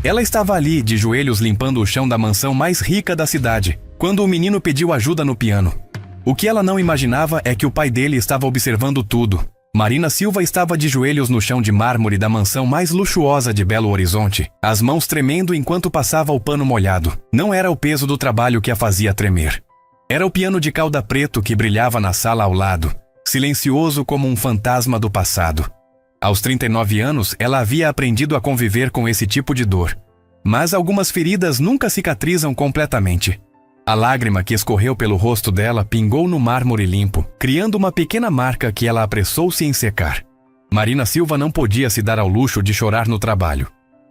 Ela estava ali, de joelhos limpando o chão da mansão mais rica da cidade, quando o menino pediu ajuda no piano. O que ela não imaginava é que o pai dele estava observando tudo. Marina Silva estava de joelhos no chão de mármore da mansão mais luxuosa de Belo Horizonte, as mãos tremendo enquanto passava o pano molhado. Não era o peso do trabalho que a fazia tremer. Era o piano de cauda preto que brilhava na sala ao lado, silencioso como um fantasma do passado. Aos 39 anos, ela havia aprendido a conviver com esse tipo de dor. Mas algumas feridas nunca cicatrizam completamente. A lágrima que escorreu pelo rosto dela pingou no mármore limpo, criando uma pequena marca que ela apressou-se em secar. Marina Silva não podia se dar ao luxo de chorar no trabalho.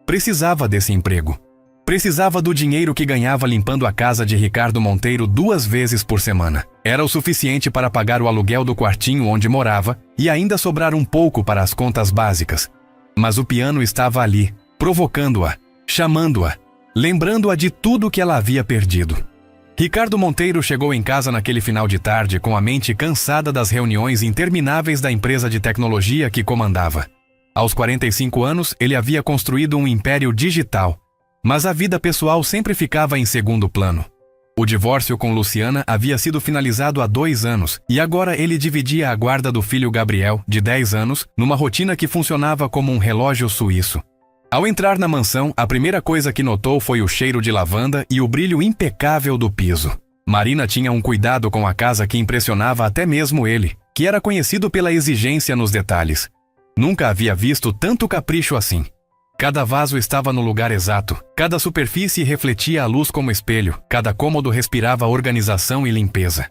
Precisava desse emprego. Precisava do dinheiro que ganhava limpando a casa de Ricardo Monteiro 2 vezes por semana. Era o suficiente para pagar o aluguel do quartinho onde morava e ainda sobrar um pouco para as contas básicas. Mas o piano estava ali, provocando-a, chamando-a, lembrando-a de tudo que ela havia perdido. Ricardo Monteiro chegou em casa naquele final de tarde com a mente cansada das reuniões intermináveis da empresa de tecnologia que comandava. Aos 45 anos, ele havia construído um império digital, mas a vida pessoal sempre ficava em segundo plano. O divórcio com Luciana havia sido finalizado há 2 anos e agora ele dividia a guarda do filho Gabriel, de 10 anos, numa rotina que funcionava como um relógio suíço. Ao entrar na mansão, a primeira coisa que notou foi o cheiro de lavanda e o brilho impecável do piso. Marina tinha um cuidado com a casa que impressionava até mesmo ele, que era conhecido pela exigência nos detalhes. Nunca havia visto tanto capricho assim. Cada vaso estava no lugar exato, cada superfície refletia a luz como espelho, cada cômodo respirava organização e limpeza.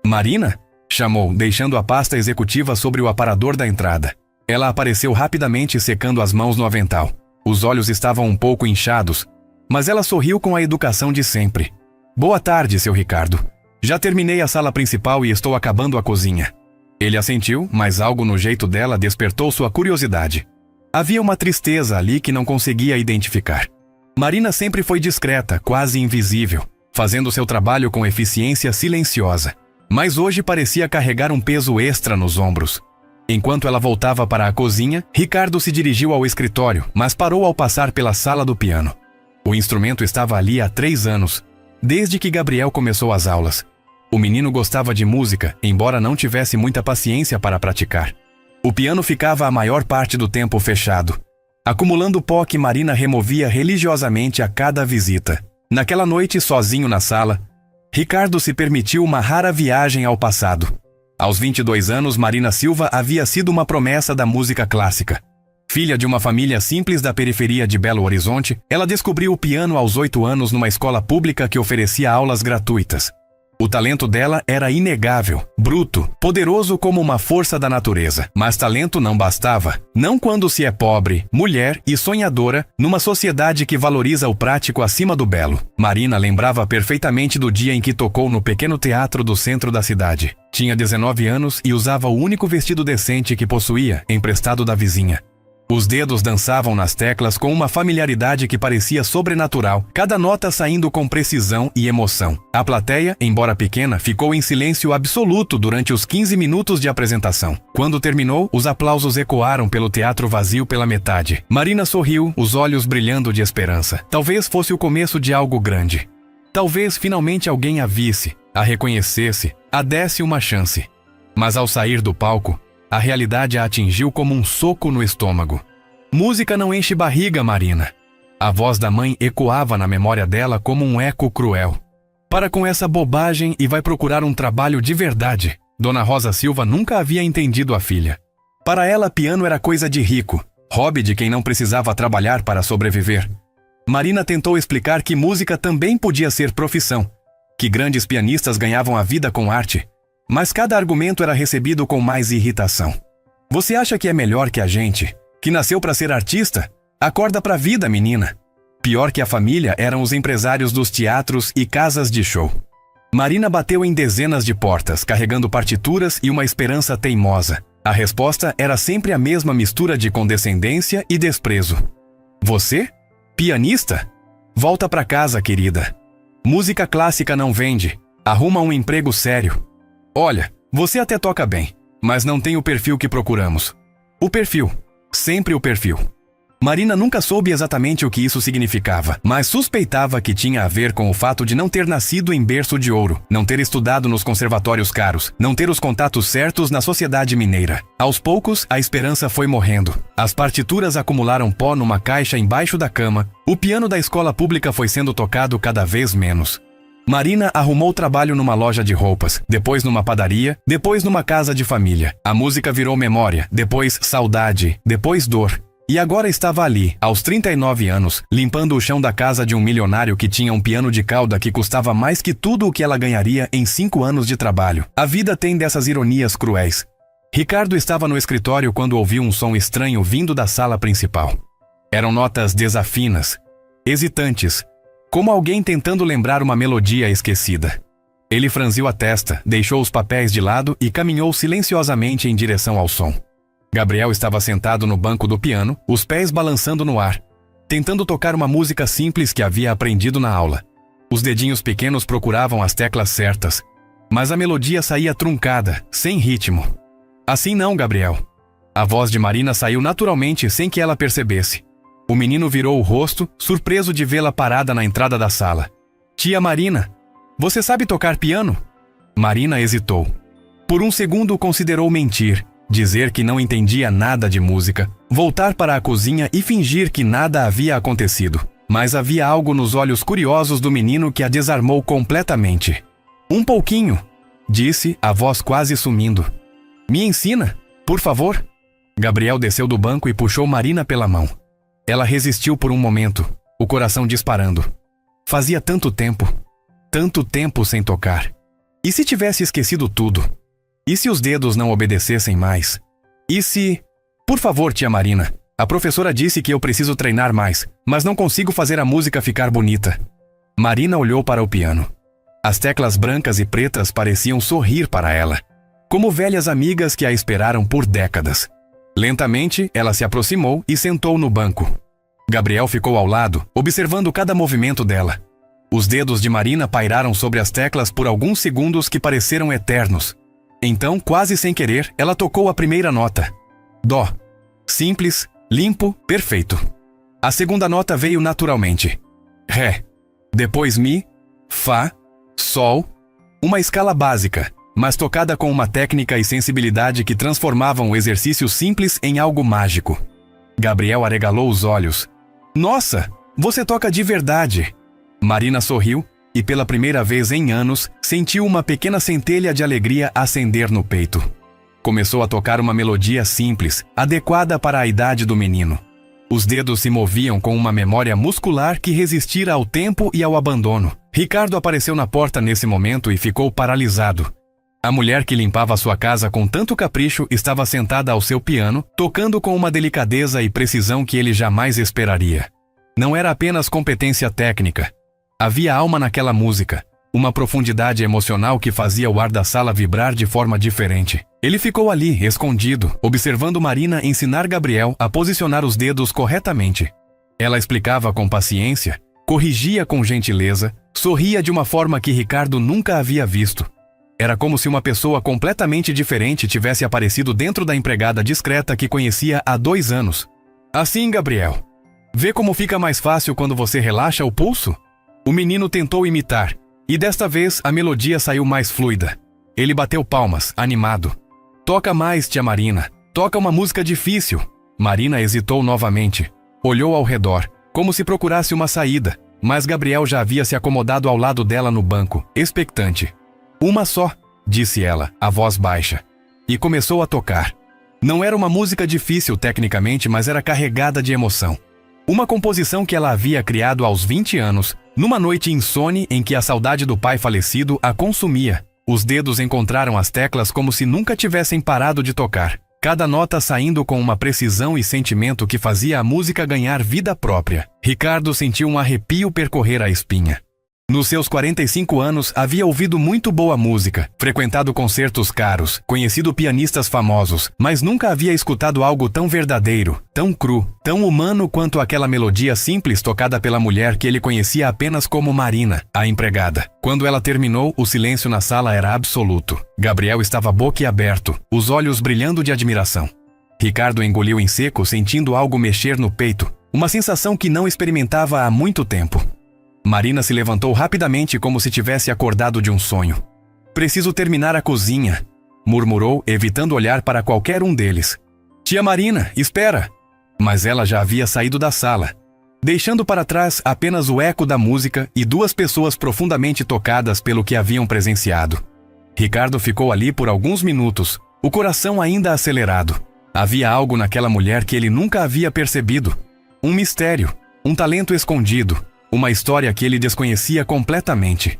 Marina? Chamou, deixando a pasta executiva sobre o aparador da entrada. Ela apareceu rapidamente secando as mãos no avental. Os olhos estavam um pouco inchados, mas ela sorriu com a educação de sempre. Boa tarde, seu Ricardo. Já terminei a sala principal e estou acabando a cozinha. Ele assentiu, mas algo no jeito dela despertou sua curiosidade. Havia uma tristeza ali que não conseguia identificar. Marina sempre foi discreta, quase invisível, fazendo seu trabalho com eficiência silenciosa. Mas hoje parecia carregar um peso extra nos ombros. Enquanto ela voltava para a cozinha, Ricardo se dirigiu ao escritório, mas parou ao passar pela sala do piano. O instrumento estava ali há 3 anos, desde que Gabriel começou as aulas. O menino gostava de música, embora não tivesse muita paciência para praticar. O piano ficava a maior parte do tempo fechado, acumulando pó que Marina removia religiosamente a cada visita. Naquela noite, sozinho na sala, Ricardo se permitiu uma rara viagem ao passado. Aos 22 anos, Marina Silva havia sido uma promessa da música clássica. Filha de uma família simples da periferia de Belo Horizonte, ela descobriu o piano aos 8 anos numa escola pública que oferecia aulas gratuitas. O talento dela era inegável, bruto, poderoso como uma força da natureza. Mas talento não bastava. Não quando se é pobre, mulher e sonhadora, numa sociedade que valoriza o prático acima do belo. Marina lembrava perfeitamente do dia em que tocou no pequeno teatro do centro da cidade. Tinha 19 anos e usava o único vestido decente que possuía, emprestado da vizinha. Os dedos dançavam nas teclas com uma familiaridade que parecia sobrenatural, cada nota saindo com precisão e emoção. A plateia, embora pequena, ficou em silêncio absoluto durante os 15 minutos de apresentação. Quando terminou, os aplausos ecoaram pelo teatro vazio pela metade. Marina sorriu, os olhos brilhando de esperança. Talvez fosse o começo de algo grande. Talvez finalmente alguém a visse, a reconhecesse, a desse uma chance. Mas ao sair do palco, a realidade a atingiu como um soco no estômago. Música não enche barriga, Marina. A voz da mãe ecoava na memória dela como um eco cruel. Para com essa bobagem e vai procurar um trabalho de verdade. Dona Rosa Silva nunca havia entendido a filha. Para ela, piano era coisa de rico, hobby de quem não precisava trabalhar para sobreviver. Marina tentou explicar que música também podia ser profissão, que grandes pianistas ganhavam a vida com arte. Mas cada argumento era recebido com mais irritação. Você acha que é melhor que a gente, que nasceu para ser artista? Acorda pra vida, menina. Pior que a família eram os empresários dos teatros e casas de show. Marina bateu em dezenas de portas, carregando partituras e uma esperança teimosa. A resposta era sempre a mesma mistura de condescendência e desprezo. Você? Pianista? Volta pra casa, querida. Música clássica não vende. Arruma um emprego sério. Olha, você até toca bem, mas não tem o perfil que procuramos. O perfil. Sempre o perfil. Marina nunca soube exatamente o que isso significava, mas suspeitava que tinha a ver com o fato de não ter nascido em berço de ouro, não ter estudado nos conservatórios caros, não ter os contatos certos na sociedade mineira. Aos poucos, a esperança foi morrendo. As partituras acumularam pó numa caixa embaixo da cama, o piano da escola pública foi sendo tocado cada vez menos. Marina arrumou trabalho numa loja de roupas, depois numa padaria, depois numa casa de família. A música virou memória, depois saudade, depois dor. E agora estava ali, aos 39 anos, limpando o chão da casa de um milionário que tinha um piano de cauda que custava mais que tudo o que ela ganharia em 5 anos de trabalho. A vida tem dessas ironias cruéis. Ricardo estava no escritório quando ouviu um som estranho vindo da sala principal. Eram notas desafinas, hesitantes, como alguém tentando lembrar uma melodia esquecida. Ele franziu a testa, deixou os papéis de lado e caminhou silenciosamente em direção ao som. Gabriel estava sentado no banco do piano, os pés balançando no ar, tentando tocar uma música simples que havia aprendido na aula. Os dedinhos pequenos procuravam as teclas certas, mas a melodia saía truncada, sem ritmo. Assim não, Gabriel. A voz de Marina saiu naturalmente sem que ela percebesse. O menino virou o rosto, surpreso de vê-la parada na entrada da sala. Tia Marina, você sabe tocar piano? Marina hesitou. Por um segundo considerou mentir, dizer que não entendia nada de música, voltar para a cozinha e fingir que nada havia acontecido. Mas havia algo nos olhos curiosos do menino que a desarmou completamente. Um pouquinho, disse, a voz quase sumindo. Me ensina, por favor. Gabriel desceu do banco e puxou Marina pela mão. Ela resistiu por um momento, o coração disparando. Fazia tanto tempo sem tocar. E se tivesse esquecido tudo? E se os dedos não obedecessem mais? E se... Por favor, tia Marina, a professora disse que eu preciso treinar mais, mas não consigo fazer a música ficar bonita. Marina olhou para o piano. As teclas brancas e pretas pareciam sorrir para ela, como velhas amigas que a esperaram por décadas. Lentamente, ela se aproximou e sentou no banco. Gabriel ficou ao lado, observando cada movimento dela. Os dedos de Marina pairaram sobre as teclas por alguns segundos que pareceram eternos. Então, quase sem querer, ela tocou a primeira nota. Dó. Simples, limpo, perfeito. A segunda nota veio naturalmente. Ré. Depois Mi, Fá, Sol. Uma escala básica, mas tocada com uma técnica e sensibilidade que transformavam o exercício simples em algo mágico. Gabriel arregalou os olhos. Nossa, você toca de verdade! Marina sorriu e, pela primeira vez em anos, sentiu uma pequena centelha de alegria acender no peito. Começou a tocar uma melodia simples, adequada para a idade do menino. Os dedos se moviam com uma memória muscular que resistira ao tempo e ao abandono. Ricardo apareceu na porta nesse momento e ficou paralisado. A mulher que limpava sua casa com tanto capricho estava sentada ao seu piano, tocando com uma delicadeza e precisão que ele jamais esperaria. Não era apenas competência técnica. Havia alma naquela música, uma profundidade emocional que fazia o ar da sala vibrar de forma diferente. Ele ficou ali, escondido, observando Marina ensinar Gabriel a posicionar os dedos corretamente. Ela explicava com paciência, corrigia com gentileza, sorria de uma forma que Ricardo nunca havia visto. Era como se uma pessoa completamente diferente tivesse aparecido dentro da empregada discreta que conhecia há 2 anos. Assim, Gabriel, vê como fica mais fácil quando você relaxa o pulso? O menino tentou imitar, e desta vez a melodia saiu mais fluida. Ele bateu palmas, animado. Toca mais, tia Marina. Toca uma música difícil. Marina hesitou novamente. Olhou ao redor, como se procurasse uma saída, mas Gabriel já havia se acomodado ao lado dela no banco, expectante. Uma só, disse ela, a voz baixa. E começou a tocar. Não era uma música difícil tecnicamente, mas era carregada de emoção. Uma composição que ela havia criado aos 20 anos, numa noite insone em que a saudade do pai falecido a consumia. Os dedos encontraram as teclas como se nunca tivessem parado de tocar, cada nota saindo com uma precisão e sentimento que fazia a música ganhar vida própria. Ricardo sentiu um arrepio percorrer a espinha. Nos seus 45 anos, havia ouvido muito boa música, frequentado concertos caros, conhecido pianistas famosos, mas nunca havia escutado algo tão verdadeiro, tão cru, tão humano quanto aquela melodia simples tocada pela mulher que ele conhecia apenas como Marina, a empregada. Quando ela terminou, o silêncio na sala era absoluto. Gabriel estava boquiaberto, os olhos brilhando de admiração. Ricardo engoliu em seco, sentindo algo mexer no peito, uma sensação que não experimentava há muito tempo. Marina se levantou rapidamente como se tivesse acordado de um sonho. "Preciso terminar a cozinha", murmurou, evitando olhar para qualquer um deles. "Tia Marina, espera!" Mas ela já havia saído da sala, deixando para trás apenas o eco da música e duas pessoas profundamente tocadas pelo que haviam presenciado. Ricardo ficou ali por alguns minutos, o coração ainda acelerado. Havia algo naquela mulher que ele nunca havia percebido. Um mistério, um talento escondido, uma história que ele desconhecia completamente.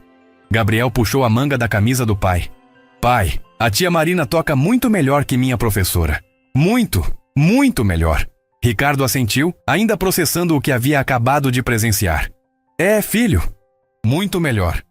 Gabriel puxou a manga da camisa do pai. "Pai, a tia Marina toca muito melhor que minha professora. Muito, muito melhor." Ricardo assentiu, ainda processando o que havia acabado de presenciar. "É, filho, muito melhor."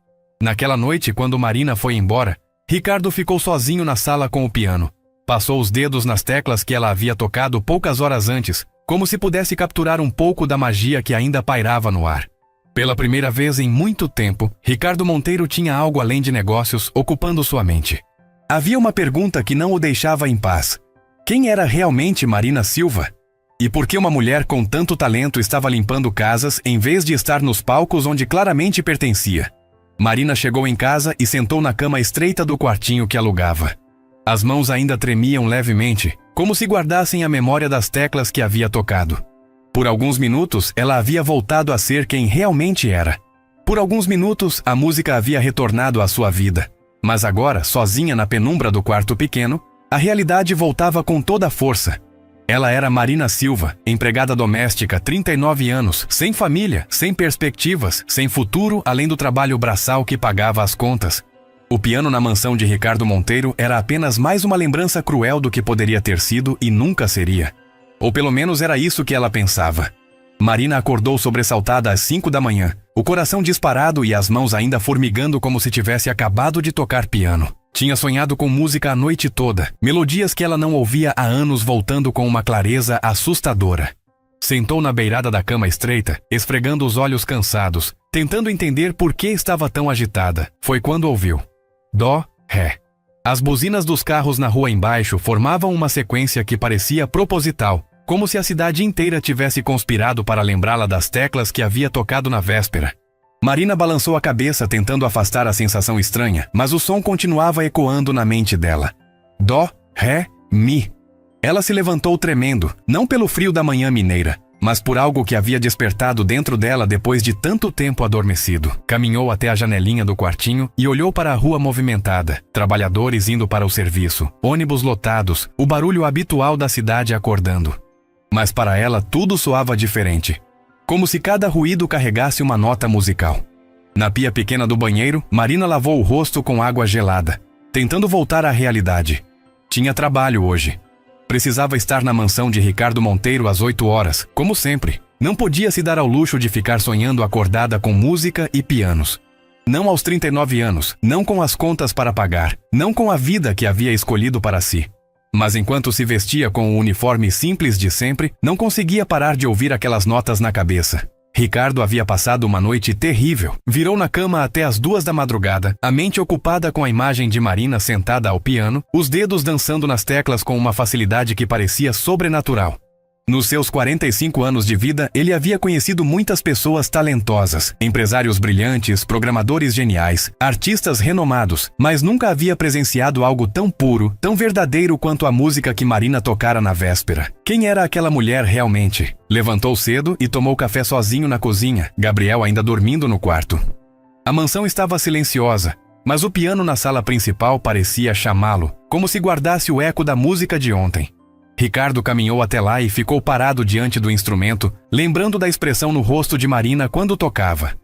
Naquela noite, quando Marina foi embora, Ricardo ficou sozinho na sala com o piano. Passou os dedos nas teclas que ela havia tocado poucas horas antes, como se pudesse capturar um pouco da magia que ainda pairava no ar. Pela primeira vez em muito tempo, Ricardo Monteiro tinha algo além de negócios ocupando sua mente. Havia uma pergunta que não o deixava em paz. Quem era realmente Marina Silva? E por que uma mulher com tanto talento estava limpando casas em vez de estar nos palcos onde claramente pertencia? Marina chegou em casa e sentou na cama estreita do quartinho que alugava. As mãos ainda tremiam levemente, como se guardassem a memória das teclas que havia tocado. Por alguns minutos, ela havia voltado a ser quem realmente era. Por alguns minutos, a música havia retornado à sua vida. Mas agora, sozinha na penumbra do quarto pequeno, a realidade voltava com toda a força. Ela era Marina Silva, empregada doméstica, 39 anos, sem família, sem perspectivas, sem futuro além do trabalho braçal que pagava as contas. O piano na mansão de Ricardo Monteiro era apenas mais uma lembrança cruel do que poderia ter sido e nunca seria. Ou pelo menos era isso que ela pensava. Marina acordou sobressaltada às 5 da manhã, o coração disparado e as mãos ainda formigando como se tivesse acabado de tocar piano. Tinha sonhado com música a noite toda, melodias que ela não ouvia há anos voltando com uma clareza assustadora. Sentou na beirada da cama estreita, esfregando os olhos cansados, tentando entender por que estava tão agitada. Foi quando ouviu Dó, Ré. As buzinas dos carros na rua embaixo formavam uma sequência que parecia proposital, como se a cidade inteira tivesse conspirado para lembrá-la das teclas que havia tocado na véspera. Marina balançou a cabeça tentando afastar a sensação estranha, mas o som continuava ecoando na mente dela. Dó, Ré, Mi. Ela se levantou tremendo, não pelo frio da manhã mineira, mas por algo que havia despertado dentro dela depois de tanto tempo adormecido. Caminhou até a janelinha do quartinho e olhou para a rua movimentada, trabalhadores indo para o serviço, ônibus lotados, o barulho habitual da cidade acordando. Mas para ela tudo soava diferente, como se cada ruído carregasse uma nota musical. Na pia pequena do banheiro, Marina lavou o rosto com água gelada, tentando voltar à realidade. Tinha trabalho hoje. Precisava estar na mansão de Ricardo Monteiro às 8 horas, como sempre. Não podia se dar ao luxo de ficar sonhando acordada com música e pianos. Não aos 39 anos, não com as contas para pagar, não com a vida que havia escolhido para si. Mas enquanto se vestia com o uniforme simples de sempre, não conseguia parar de ouvir aquelas notas na cabeça. Ricardo havia passado uma noite terrível. Virou na cama até as 2 da madrugada, a mente ocupada com a imagem de Marina sentada ao piano, os dedos dançando nas teclas com uma facilidade que parecia sobrenatural. Nos seus 45 anos de vida, ele havia conhecido muitas pessoas talentosas, empresários brilhantes, programadores geniais, artistas renomados, mas nunca havia presenciado algo tão puro, tão verdadeiro quanto a música que Marina tocara na véspera. Quem era aquela mulher realmente? Levantou cedo e tomou café sozinho na cozinha, Gabriel ainda dormindo no quarto. A mansão estava silenciosa, mas o piano na sala principal parecia chamá-lo, como se guardasse o eco da música de ontem. Ricardo caminhou até lá e ficou parado diante do instrumento, lembrando da expressão no rosto de Marina quando tocava.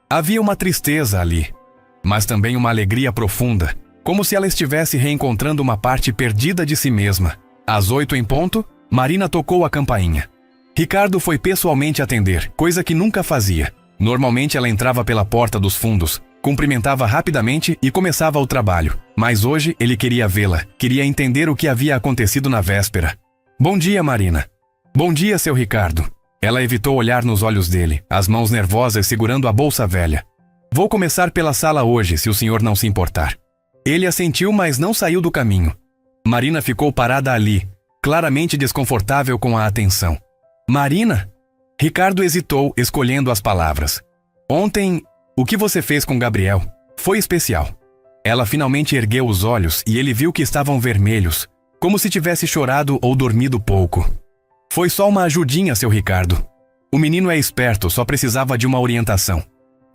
Havia uma tristeza ali, mas também uma alegria profunda, como se ela estivesse reencontrando uma parte perdida de si mesma. Às 8 em ponto, Marina tocou a campainha. Ricardo foi pessoalmente atender, coisa que nunca fazia. Normalmente ela entrava pela porta dos fundos, cumprimentava rapidamente e começava o trabalho. Mas hoje ele queria vê-la, queria entender o que havia acontecido na véspera. Bom dia, Marina. Bom dia, seu Ricardo. Ela evitou olhar nos olhos dele, as mãos nervosas segurando a bolsa velha. Vou começar pela sala hoje, se o senhor não se importar. Ele assentiu, mas não saiu do caminho. Marina ficou parada ali, claramente desconfortável com a atenção. Marina? Ricardo hesitou, escolhendo as palavras. Ontem, o que você fez com Gabriel foi especial. Ela finalmente ergueu os olhos e ele viu que estavam vermelhos, como se tivesse chorado ou dormido pouco. Foi só uma ajudinha, seu Ricardo. O menino é esperto, só precisava de uma orientação.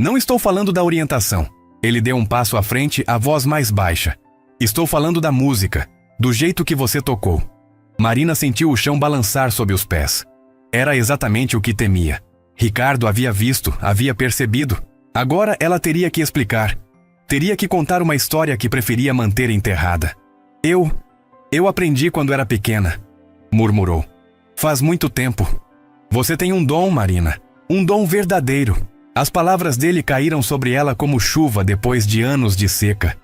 Não estou falando da orientação. Ele deu um passo à frente, a voz mais baixa. Estou falando da música, do jeito que você tocou. Marina sentiu o chão balançar sob os pés. Era exatamente o que temia. Ricardo havia visto, havia percebido. Agora ela teria que explicar. Teria que contar uma história que preferia manter enterrada. Eu aprendi quando era pequena, murmurou. Faz muito tempo. Você tem um dom, Marina. Um dom verdadeiro. As palavras dele caíram sobre ela como chuva depois de anos de seca.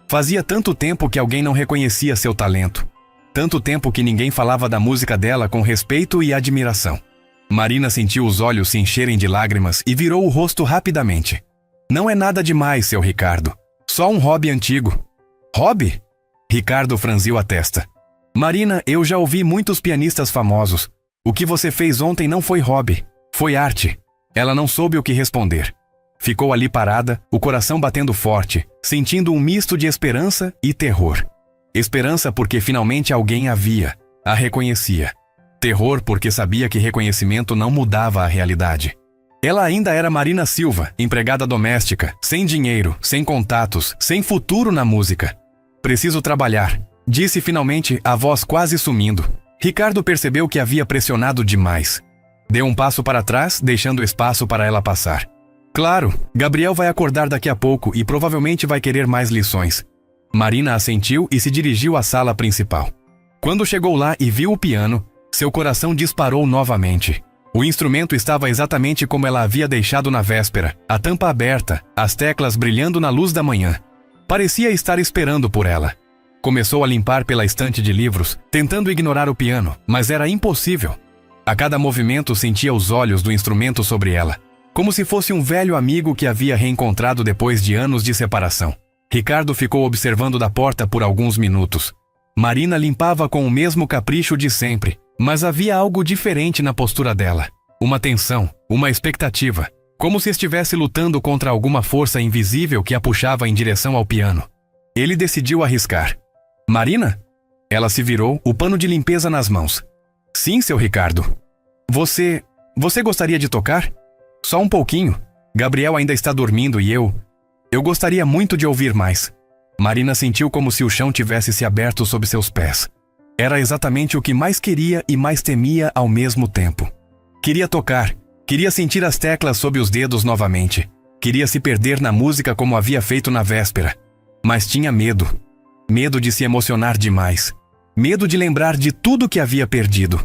Fazia tanto tempo que alguém não reconhecia seu talento. Tanto tempo que ninguém falava da música dela com respeito e admiração. Marina sentiu os olhos se encherem de lágrimas e virou o rosto rapidamente. Não é nada demais, seu Ricardo. Só um hobby antigo. Hobby? Ricardo franziu a testa. Marina, eu já ouvi muitos pianistas famosos. O que você fez ontem não foi hobby, foi arte. Ela não soube o que responder. Ficou ali parada, o coração batendo forte, sentindo um misto de esperança e terror. Esperança porque finalmente alguém a reconhecia. Terror porque sabia que reconhecimento não mudava a realidade. Ela ainda era Marina Silva, empregada doméstica, sem dinheiro, sem contatos, sem futuro na música. Preciso trabalhar, disse finalmente, a voz quase sumindo. Ricardo percebeu que havia pressionado demais. Deu um passo para trás, deixando espaço para ela passar. Claro, Gabriel vai acordar daqui a pouco e provavelmente vai querer mais lições. Marina assentiu e se dirigiu à sala principal. Quando chegou lá e viu o piano, seu coração disparou novamente. O instrumento estava exatamente como ela havia deixado na véspera, a tampa aberta, as teclas brilhando na luz da manhã. Parecia estar esperando por ela. Começou a limpar pela estante de livros, tentando ignorar o piano, mas era impossível. A cada movimento sentia os olhos do instrumento sobre ela, como se fosse um velho amigo que havia reencontrado depois de anos de separação. Ricardo ficou observando da porta por alguns minutos. Marina limpava com o mesmo capricho de sempre, mas havia algo diferente na postura dela. Uma tensão, uma expectativa, como se estivesse lutando contra alguma força invisível que a puxava em direção ao piano. Ele decidiu arriscar. Marina? Ela se virou, o pano de limpeza nas mãos. Sim, seu Ricardo. Você gostaria de tocar? Só um pouquinho. Gabriel ainda está dormindo e eu gostaria muito de ouvir mais. Marina sentiu como se o chão tivesse se aberto sob seus pés. Era exatamente o que mais queria e mais temia ao mesmo tempo. Queria tocar, queria sentir as teclas sob os dedos novamente. Queria se perder na música como havia feito na véspera. Mas tinha medo. Medo de se emocionar demais. Medo de lembrar de tudo que havia perdido.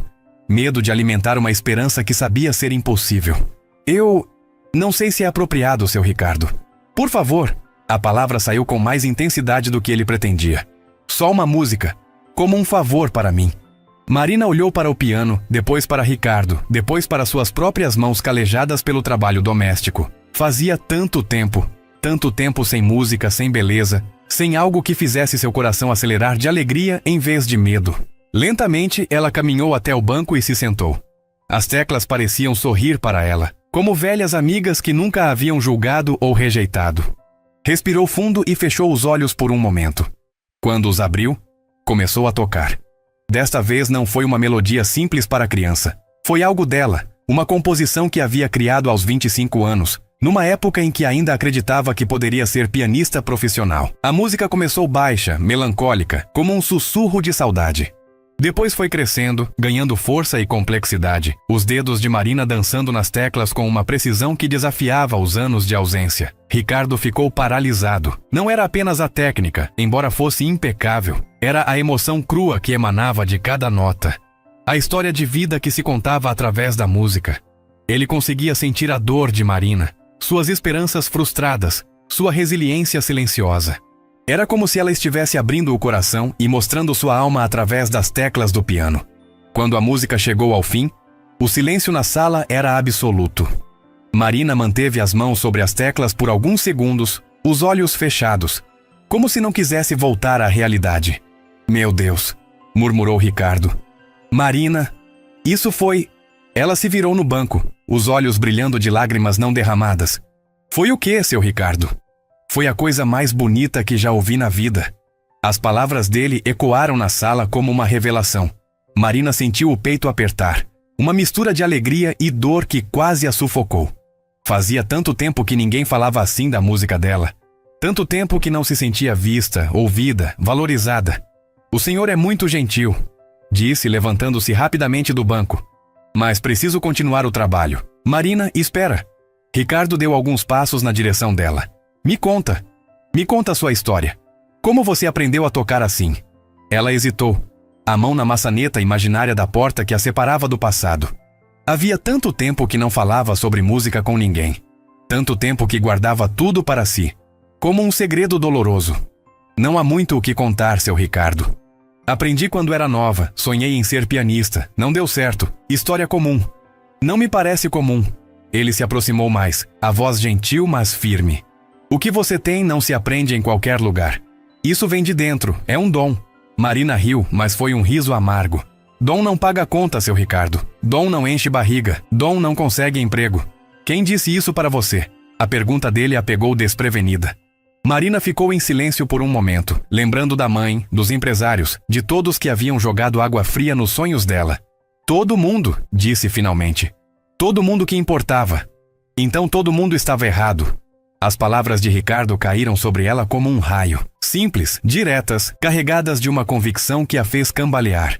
Medo de alimentar uma esperança que sabia ser impossível. Eu não sei se é apropriado, seu Ricardo. Por favor. A palavra saiu com mais intensidade do que ele pretendia. Só uma música, como um favor para mim. Marina olhou para o piano, depois para Ricardo, depois para suas próprias mãos calejadas pelo trabalho doméstico. Fazia tanto tempo sem música, sem beleza, sem algo que fizesse seu coração acelerar de alegria em vez de medo. Lentamente, ela caminhou até o banco e se sentou. As teclas pareciam sorrir para ela, como velhas amigas que nunca a haviam julgado ou rejeitado. Respirou fundo e fechou os olhos por um momento. Quando os abriu, começou a tocar. Desta vez não foi uma melodia simples para a criança. Foi algo dela, uma composição que havia criado aos 25 anos, numa época em que ainda acreditava que poderia ser pianista profissional. A música começou baixa, melancólica, como um sussurro de saudade. Depois foi crescendo, ganhando força e complexidade, os dedos de Marina dançando nas teclas com uma precisão que desafiava os anos de ausência. Ricardo ficou paralisado. Não era apenas a técnica, embora fosse impecável. Era a emoção crua que emanava de cada nota. A história de vida que se contava através da música. Ele conseguia sentir a dor de Marina, suas esperanças frustradas, sua resiliência silenciosa. Era como se ela estivesse abrindo o coração e mostrando sua alma através das teclas do piano. Quando a música chegou ao fim, o silêncio na sala era absoluto. Marina manteve as mãos sobre as teclas por alguns segundos, os olhos fechados, como se não quisesse voltar à realidade. Meu Deus, murmurou Ricardo. Marina, isso foi... Ela se virou no banco, os olhos brilhando de lágrimas não derramadas. Foi o quê, seu Ricardo? Foi a coisa mais bonita que já ouvi na vida. As palavras dele ecoaram na sala como uma revelação. Marina sentiu o peito apertar, uma mistura de alegria e dor que quase a sufocou. Fazia tanto tempo que ninguém falava assim da música dela. Tanto tempo que não se sentia vista, ouvida, valorizada. O senhor é muito gentil, disse, levantando-se rapidamente do banco. Mas preciso continuar o trabalho. Marina, espera. Ricardo deu alguns passos na direção dela. Me conta a sua história. Como você aprendeu a tocar assim? Ela hesitou, a mão na maçaneta imaginária da porta que a separava do passado. Havia tanto tempo que não falava sobre música com ninguém. Tanto tempo que guardava tudo para si, como um segredo doloroso. Não há muito o que contar, seu Ricardo. Aprendi quando era nova, sonhei em ser pianista, não deu certo, história comum. Não me parece comum. Ele se aproximou mais, a voz gentil mas firme. O que você tem não se aprende em qualquer lugar. Isso vem de dentro, é um dom. Marina riu, mas foi um riso amargo. Dom não paga conta, seu Ricardo. Dom não enche barriga. Dom não consegue emprego. Quem disse isso para você? A pergunta dele a pegou desprevenida. Marina ficou em silêncio por um momento, lembrando da mãe, dos empresários, de todos que haviam jogado água fria nos sonhos dela. Todo mundo, disse finalmente. Todo mundo que importava. Então todo mundo estava errado. As palavras de Ricardo caíram sobre ela como um raio. Simples, diretas, carregadas de uma convicção que a fez cambalear.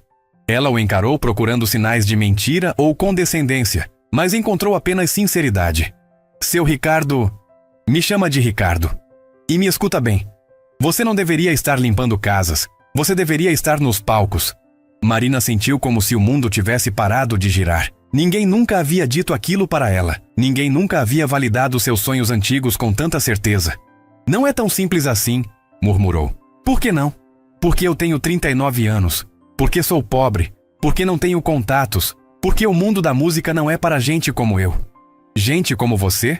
Ela o encarou procurando sinais de mentira ou condescendência, mas encontrou apenas sinceridade. Seu Ricardo... Me chama de Ricardo. E me escuta bem. Você não deveria estar limpando casas. Você deveria estar nos palcos. Marina sentiu como se o mundo tivesse parado de girar. Ninguém nunca havia dito aquilo para ela. Ninguém nunca havia validado seus sonhos antigos com tanta certeza. Não é tão simples assim, murmurou. Por que não? Porque eu tenho 39 anos. Porque sou pobre. Porque não tenho contatos. Porque o mundo da música não é para gente como eu. Gente como você?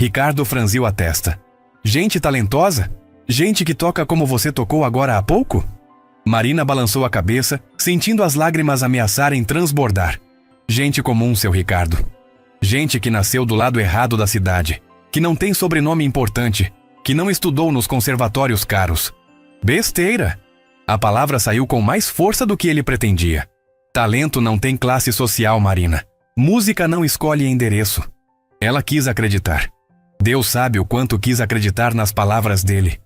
Ricardo franziu a testa. Gente talentosa? Gente que toca como você tocou agora há pouco? Marina balançou a cabeça, sentindo as lágrimas ameaçarem transbordar. Gente comum, seu Ricardo. Gente que nasceu do lado errado da cidade, que não tem sobrenome importante, que não estudou nos conservatórios caros. Besteira! A palavra saiu com mais força do que ele pretendia. Talento não tem classe social, Marina. Música não escolhe endereço. Ela quis acreditar. Deus sabe o quanto quis acreditar nas palavras dele.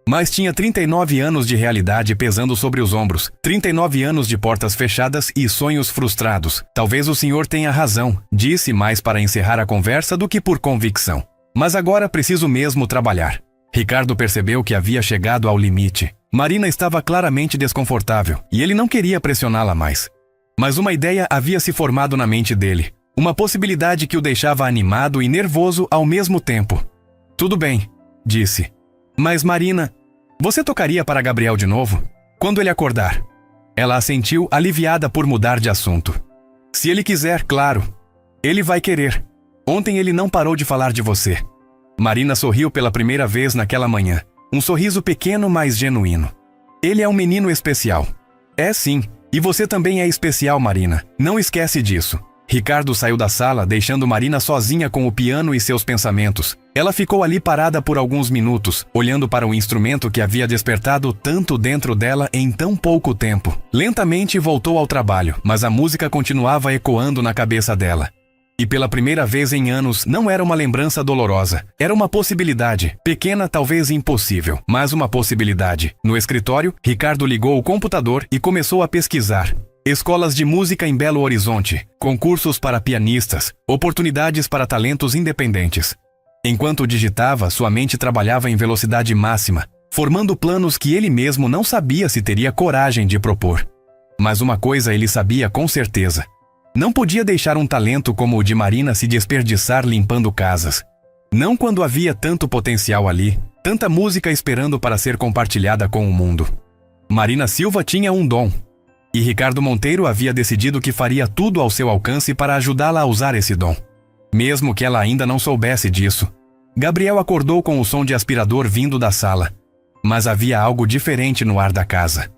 Mas tinha 39 anos de realidade pesando sobre os ombros, 39 anos de portas fechadas e sonhos frustrados. Talvez o senhor tenha razão, disse mais para encerrar a conversa do que por convicção. Mas agora preciso mesmo trabalhar. Ricardo percebeu que havia chegado ao limite. Marina estava claramente desconfortável e ele não queria pressioná-la mais. Mas uma ideia havia se formado na mente dele. Uma possibilidade que o deixava animado e nervoso ao mesmo tempo. Tudo bem, disse. Mas Marina, você tocaria para Gabriel de novo? Quando ele acordar? Ela assentiu, aliviada por mudar de assunto. Se ele quiser, claro. Ele vai querer. Ontem ele não parou de falar de você. Marina sorriu pela primeira vez naquela manhã. Um sorriso pequeno, mas genuíno. Ele é um menino especial. É sim, e você também é especial, Marina. Não esquece disso. Ricardo saiu da sala, deixando Marina sozinha com o piano e seus pensamentos. Ela ficou ali parada por alguns minutos, olhando para o instrumento que havia despertado tanto dentro dela em tão pouco tempo. Lentamente voltou ao trabalho, mas a música continuava ecoando na cabeça dela. E pela primeira vez em anos, não era uma lembrança dolorosa. Era uma possibilidade. Pequena, talvez impossível, mas uma possibilidade. No escritório, Ricardo ligou o computador e começou a pesquisar. Escolas de música em Belo Horizonte, concursos para pianistas, oportunidades para talentos independentes. Enquanto digitava, sua mente trabalhava em velocidade máxima, formando planos que ele mesmo não sabia se teria coragem de propor. Mas uma coisa ele sabia com certeza. Não podia deixar um talento como o de Marina se desperdiçar limpando casas. Não quando havia tanto potencial ali, tanta música esperando para ser compartilhada com o mundo. Marina Silva tinha um dom. E Ricardo Monteiro havia decidido que faria tudo ao seu alcance para ajudá-la a usar esse dom. Mesmo que ela ainda não soubesse disso. Gabriel acordou com o som de aspirador vindo da sala. Mas havia algo diferente no ar da casa.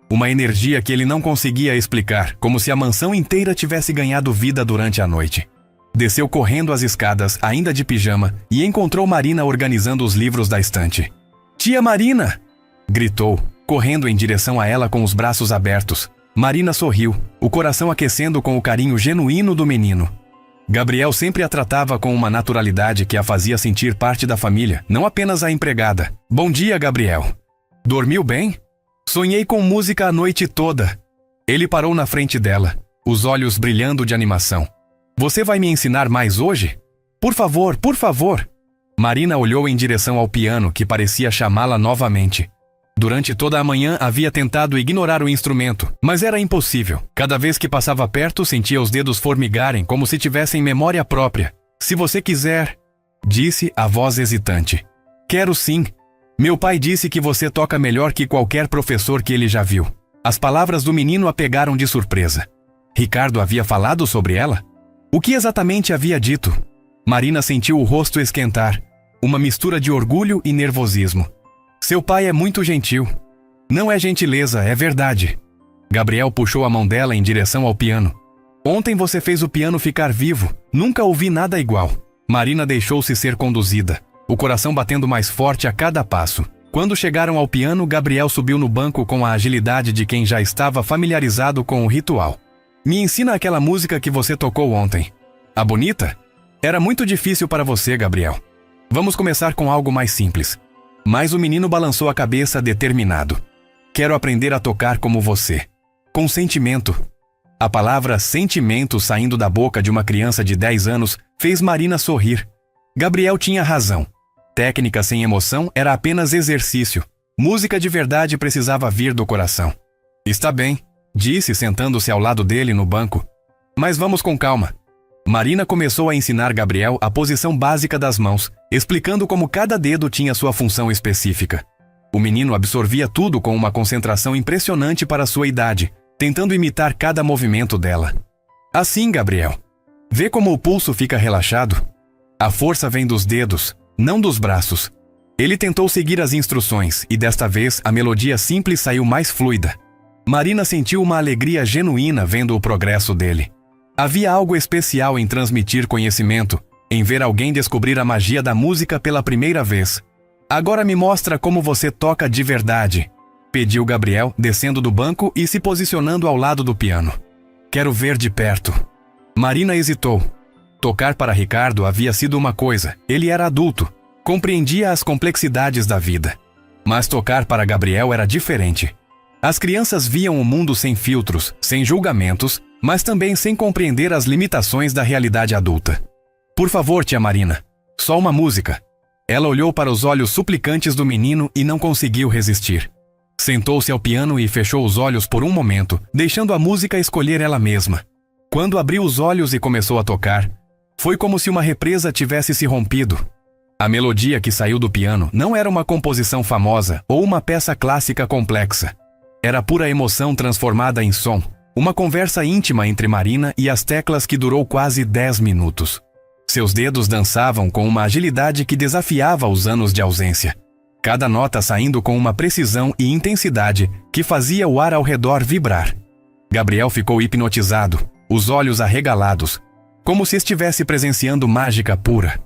Uma energia que ele não conseguia explicar, como se a mansão inteira tivesse ganhado vida durante a noite. Desceu correndo as escadas, ainda de pijama, e encontrou Marina organizando os livros da estante. "Tia Marina!" gritou, correndo em direção a ela com os braços abertos. Marina sorriu, o coração aquecendo com o carinho genuíno do menino. Gabriel sempre a tratava com uma naturalidade que a fazia sentir parte da família, não apenas a empregada. "Bom dia, Gabriel. Dormiu bem? Sonhei com música a noite toda." Ele parou na frente dela, os olhos brilhando de animação. "Você vai me ensinar mais hoje? Por favor, por favor." Marina olhou em direção ao piano, que parecia chamá-la novamente. Durante toda a manhã havia tentado ignorar o instrumento, mas era impossível. Cada vez que passava perto, sentia os dedos formigarem como se tivessem memória própria. "Se você quiser", disse a voz hesitante. "Quero sim. Meu pai disse que você toca melhor que qualquer professor que ele já viu." As palavras do menino a pegaram de surpresa. Ricardo havia falado sobre ela? O que exatamente havia dito? Marina sentiu o rosto esquentar, uma mistura de orgulho e nervosismo. "Seu pai é muito gentil." "Não é gentileza, é verdade." Gabriel puxou a mão dela em direção ao piano. "Ontem você fez o piano ficar vivo. Nunca ouvi nada igual." Marina deixou-se ser conduzida, o coração batendo mais forte a cada passo. Quando chegaram ao piano, Gabriel subiu no banco com a agilidade de quem já estava familiarizado com o ritual. "Me ensina aquela música que você tocou ontem." "A bonita?" "Era muito difícil para você, Gabriel. Vamos começar com algo mais simples." Mas o menino balançou a cabeça determinado. "Quero aprender a tocar como você. Com sentimento." A palavra sentimento saindo da boca de uma criança de 10 anos fez Marina sorrir. Gabriel tinha razão. Técnica sem emoção era apenas exercício. Música de verdade precisava vir do coração. "Está bem", disse sentando-se ao lado dele no banco. "Mas vamos com calma." Marina começou a ensinar Gabriel a posição básica das mãos, explicando como cada dedo tinha sua função específica. O menino absorvia tudo com uma concentração impressionante para sua idade, tentando imitar cada movimento dela. "Assim, Gabriel. Vê como o pulso fica relaxado? A força vem dos dedos, não dos braços." Ele tentou seguir as instruções e desta vez a melodia simples saiu mais fluida. Marina sentiu uma alegria genuína vendo o progresso dele. Havia algo especial em transmitir conhecimento, em ver alguém descobrir a magia da música pela primeira vez. "Agora me mostra como você toca de verdade", pediu Gabriel, descendo do banco e se posicionando ao lado do piano. "Quero ver de perto." Marina hesitou. Tocar para Ricardo havia sido uma coisa, ele era adulto, compreendia as complexidades da vida. Mas tocar para Gabriel era diferente. As crianças viam o mundo sem filtros, sem julgamentos, mas também sem compreender as limitações da realidade adulta. "Por favor, tia Marina, só uma música." Ela olhou para os olhos suplicantes do menino e não conseguiu resistir. Sentou-se ao piano e fechou os olhos por um momento, deixando a música escolher ela mesma. Quando abriu os olhos e começou a tocar, foi como se uma represa tivesse se rompido. A melodia que saiu do piano não era uma composição famosa ou uma peça clássica complexa. Era pura emoção transformada em som. Uma conversa íntima entre Marina e as teclas que durou quase 10 minutos. Seus dedos dançavam com uma agilidade que desafiava os anos de ausência. Cada nota saindo com uma precisão e intensidade que fazia o ar ao redor vibrar. Gabriel ficou hipnotizado, os olhos arregalados, como se estivesse presenciando mágica pura.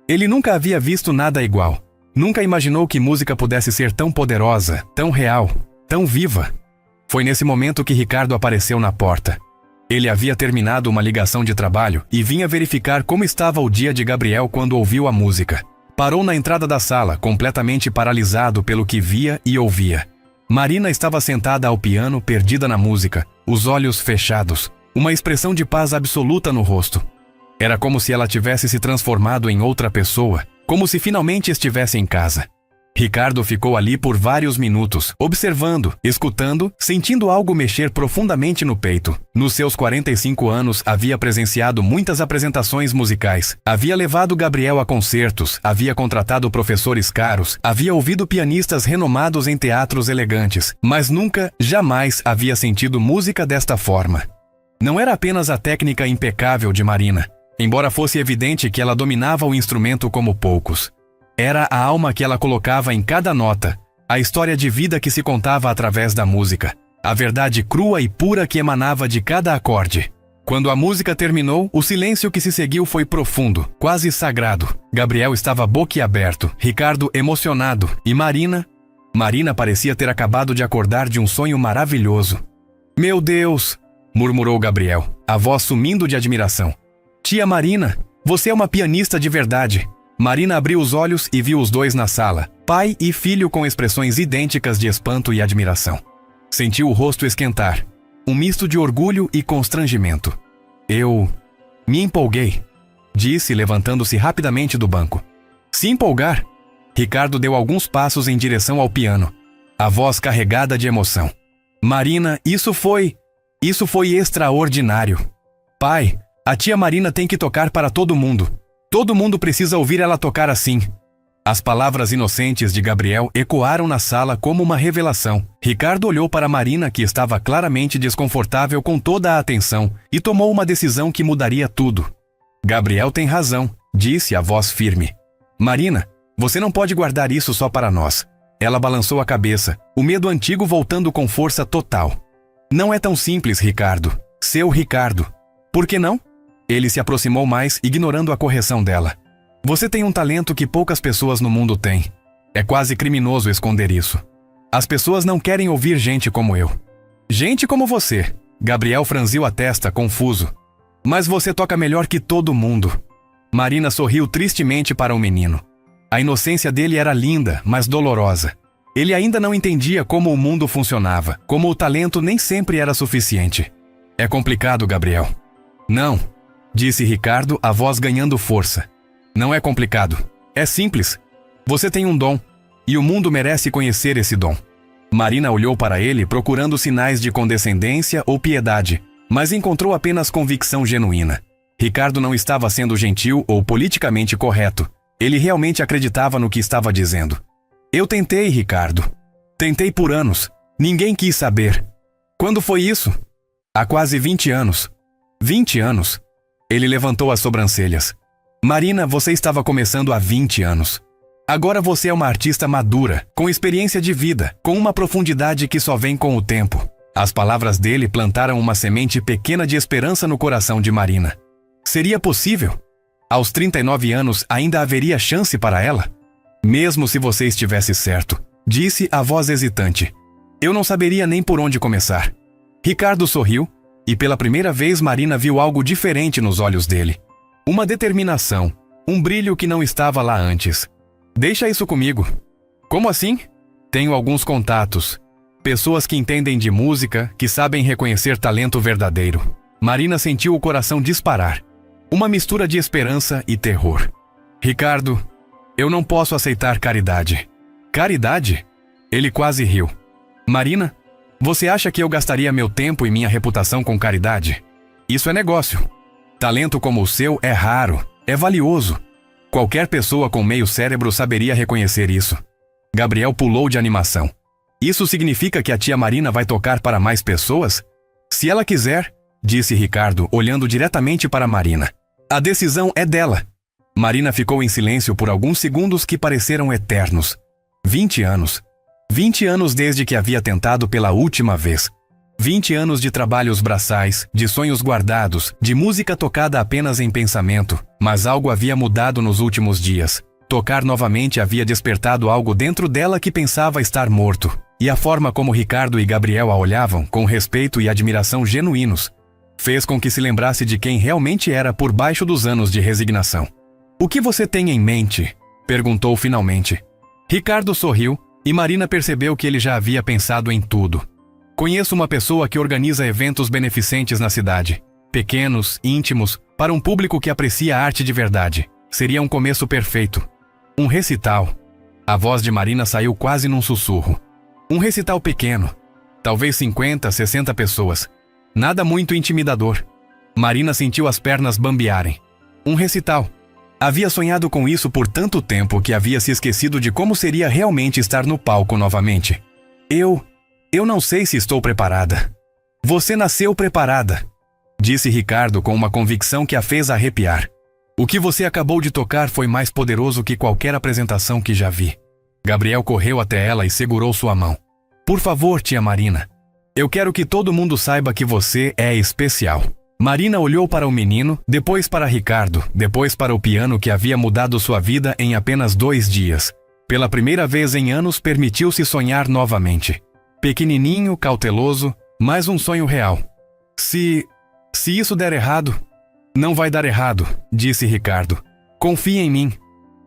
Ele nunca havia visto nada igual. Nunca imaginou que música pudesse ser tão poderosa, tão real, tão viva. Foi nesse momento que Ricardo apareceu na porta. Ele havia terminado uma ligação de trabalho e vinha verificar como estava o dia de Gabriel quando ouviu a música. Parou na entrada da sala, completamente paralisado pelo que via e ouvia. Marina estava sentada ao piano, perdida na música, os olhos fechados, uma expressão de paz absoluta no rosto. Era como se ela tivesse se transformado em outra pessoa, como se finalmente estivesse em casa. Ricardo ficou ali por vários minutos, observando, escutando, sentindo algo mexer profundamente no peito. Nos seus 45 anos, havia presenciado muitas apresentações musicais, havia levado Gabriel a concertos, havia contratado professores caros, havia ouvido pianistas renomados em teatros elegantes, mas nunca, jamais havia sentido música desta forma. Não era apenas a técnica impecável de Marina, embora fosse evidente que ela dominava o instrumento como poucos. Era a alma que ela colocava em cada nota, a história de vida que se contava através da música. A verdade crua e pura que emanava de cada acorde. Quando a música terminou, o silêncio que se seguiu foi profundo, quase sagrado. Gabriel estava boquiaberto, Ricardo emocionado e Marina parecia ter acabado de acordar de um sonho maravilhoso. Meu Deus! Murmurou Gabriel, a voz sumindo de admiração. Tia Marina, você é uma pianista de verdade. Marina abriu os olhos e viu os dois na sala, pai e filho com expressões idênticas de espanto e admiração. Sentiu o rosto esquentar, um misto de orgulho e constrangimento. Eu me empolguei, disse, levantando-se rapidamente do banco. Se empolgar? Ricardo deu alguns passos em direção ao piano, a voz carregada de emoção. Marina, isso foi extraordinário. Pai, a tia Marina tem que tocar para todo mundo. Todo mundo precisa ouvir ela tocar assim. As palavras inocentes de Gabriel ecoaram na sala como uma revelação. Ricardo olhou para Marina, que estava claramente desconfortável com toda a atenção, e tomou uma decisão que mudaria tudo. Gabriel tem razão, disse a voz firme. Marina, você não pode guardar isso só para nós. Ela balançou a cabeça, o medo antigo voltando com força total. Não é tão simples, Ricardo. Seu Ricardo. Por que não? Ele se aproximou mais, ignorando a correção dela. Você tem um talento que poucas pessoas no mundo têm. É quase criminoso esconder isso. As pessoas não querem ouvir gente como eu. Gente como você. Gabriel franziu a testa, confuso. Mas você toca melhor que todo mundo. Marina sorriu tristemente para o menino. A inocência dele era linda, mas dolorosa. Ele ainda não entendia como o mundo funcionava, como o talento nem sempre era suficiente. É complicado, Gabriel. Não, disse Ricardo, a voz ganhando força. Não é complicado. É simples. Você tem um dom, e o mundo merece conhecer esse dom. Marina olhou para ele procurando sinais de condescendência ou piedade, mas encontrou apenas convicção genuína. Ricardo não estava sendo gentil ou politicamente correto. Ele realmente acreditava no que estava dizendo. Eu tentei, Ricardo. Tentei por anos. Ninguém quis saber. Quando foi isso? Há quase 20 anos. 20 anos? Ele levantou as sobrancelhas. Marina, você estava começando há 20 anos. Agora você é uma artista madura, com experiência de vida, com uma profundidade que só vem com o tempo. As palavras dele plantaram uma semente pequena de esperança no coração de Marina. Seria possível? Aos 39 anos ainda haveria chance para ela? Mesmo se você estivesse certo, disse a voz hesitante. Eu não saberia nem por onde começar. Ricardo sorriu, e pela primeira vez Marina viu algo diferente nos olhos dele. Uma determinação, um brilho que não estava lá antes. Deixa isso comigo. Como assim? Tenho alguns contatos. Pessoas que entendem de música, que sabem reconhecer talento verdadeiro. Marina sentiu o coração disparar. Uma mistura de esperança e terror. Ricardo, eu não posso aceitar caridade. Caridade? Ele quase riu. Marina, você acha que eu gastaria meu tempo e minha reputação com caridade? Isso é negócio. Talento como o seu é raro, é valioso. Qualquer pessoa com meio cérebro saberia reconhecer isso. Gabriel pulou de animação. Isso significa que a tia Marina vai tocar para mais pessoas? Se ela quiser, disse Ricardo, olhando diretamente para Marina. A decisão é dela. Marina ficou em silêncio por alguns segundos que pareceram eternos. 20 anos. 20 anos desde que havia tentado pela última vez. 20 anos de trabalhos braçais, de sonhos guardados, de música tocada apenas em pensamento. Mas algo havia mudado nos últimos dias. Tocar novamente havia despertado algo dentro dela que pensava estar morto. E a forma como Ricardo e Gabriel a olhavam, com respeito e admiração genuínos, fez com que se lembrasse de quem realmente era por baixo dos anos de resignação. O que você tem em mente? Perguntou finalmente. Ricardo sorriu, e Marina percebeu que ele já havia pensado em tudo. Conheço uma pessoa que organiza eventos beneficentes na cidade. Pequenos, íntimos, para um público que aprecia a arte de verdade. Seria um começo perfeito. Um recital. A voz de Marina saiu quase num sussurro. Um recital pequeno. Talvez 50, 60 pessoas. Nada muito intimidador. Marina sentiu as pernas bambearem. Um recital. Havia sonhado com isso por tanto tempo que havia se esquecido de como seria realmente estar no palco novamente. Eu não sei se estou preparada. Você nasceu preparada, disse Ricardo com uma convicção que a fez arrepiar. O que você acabou de tocar foi mais poderoso que qualquer apresentação que já vi. Gabriel correu até ela e segurou sua mão. Por favor, tia Marina. Eu quero que todo mundo saiba que você é especial. Marina olhou para o menino, depois para Ricardo, depois para o piano que havia mudado sua vida em apenas 2 dias. Pela primeira vez em anos, permitiu-se sonhar novamente. Pequenininho, cauteloso, mais um sonho real. Se isso der errado... Não vai dar errado, disse Ricardo. Confie em mim.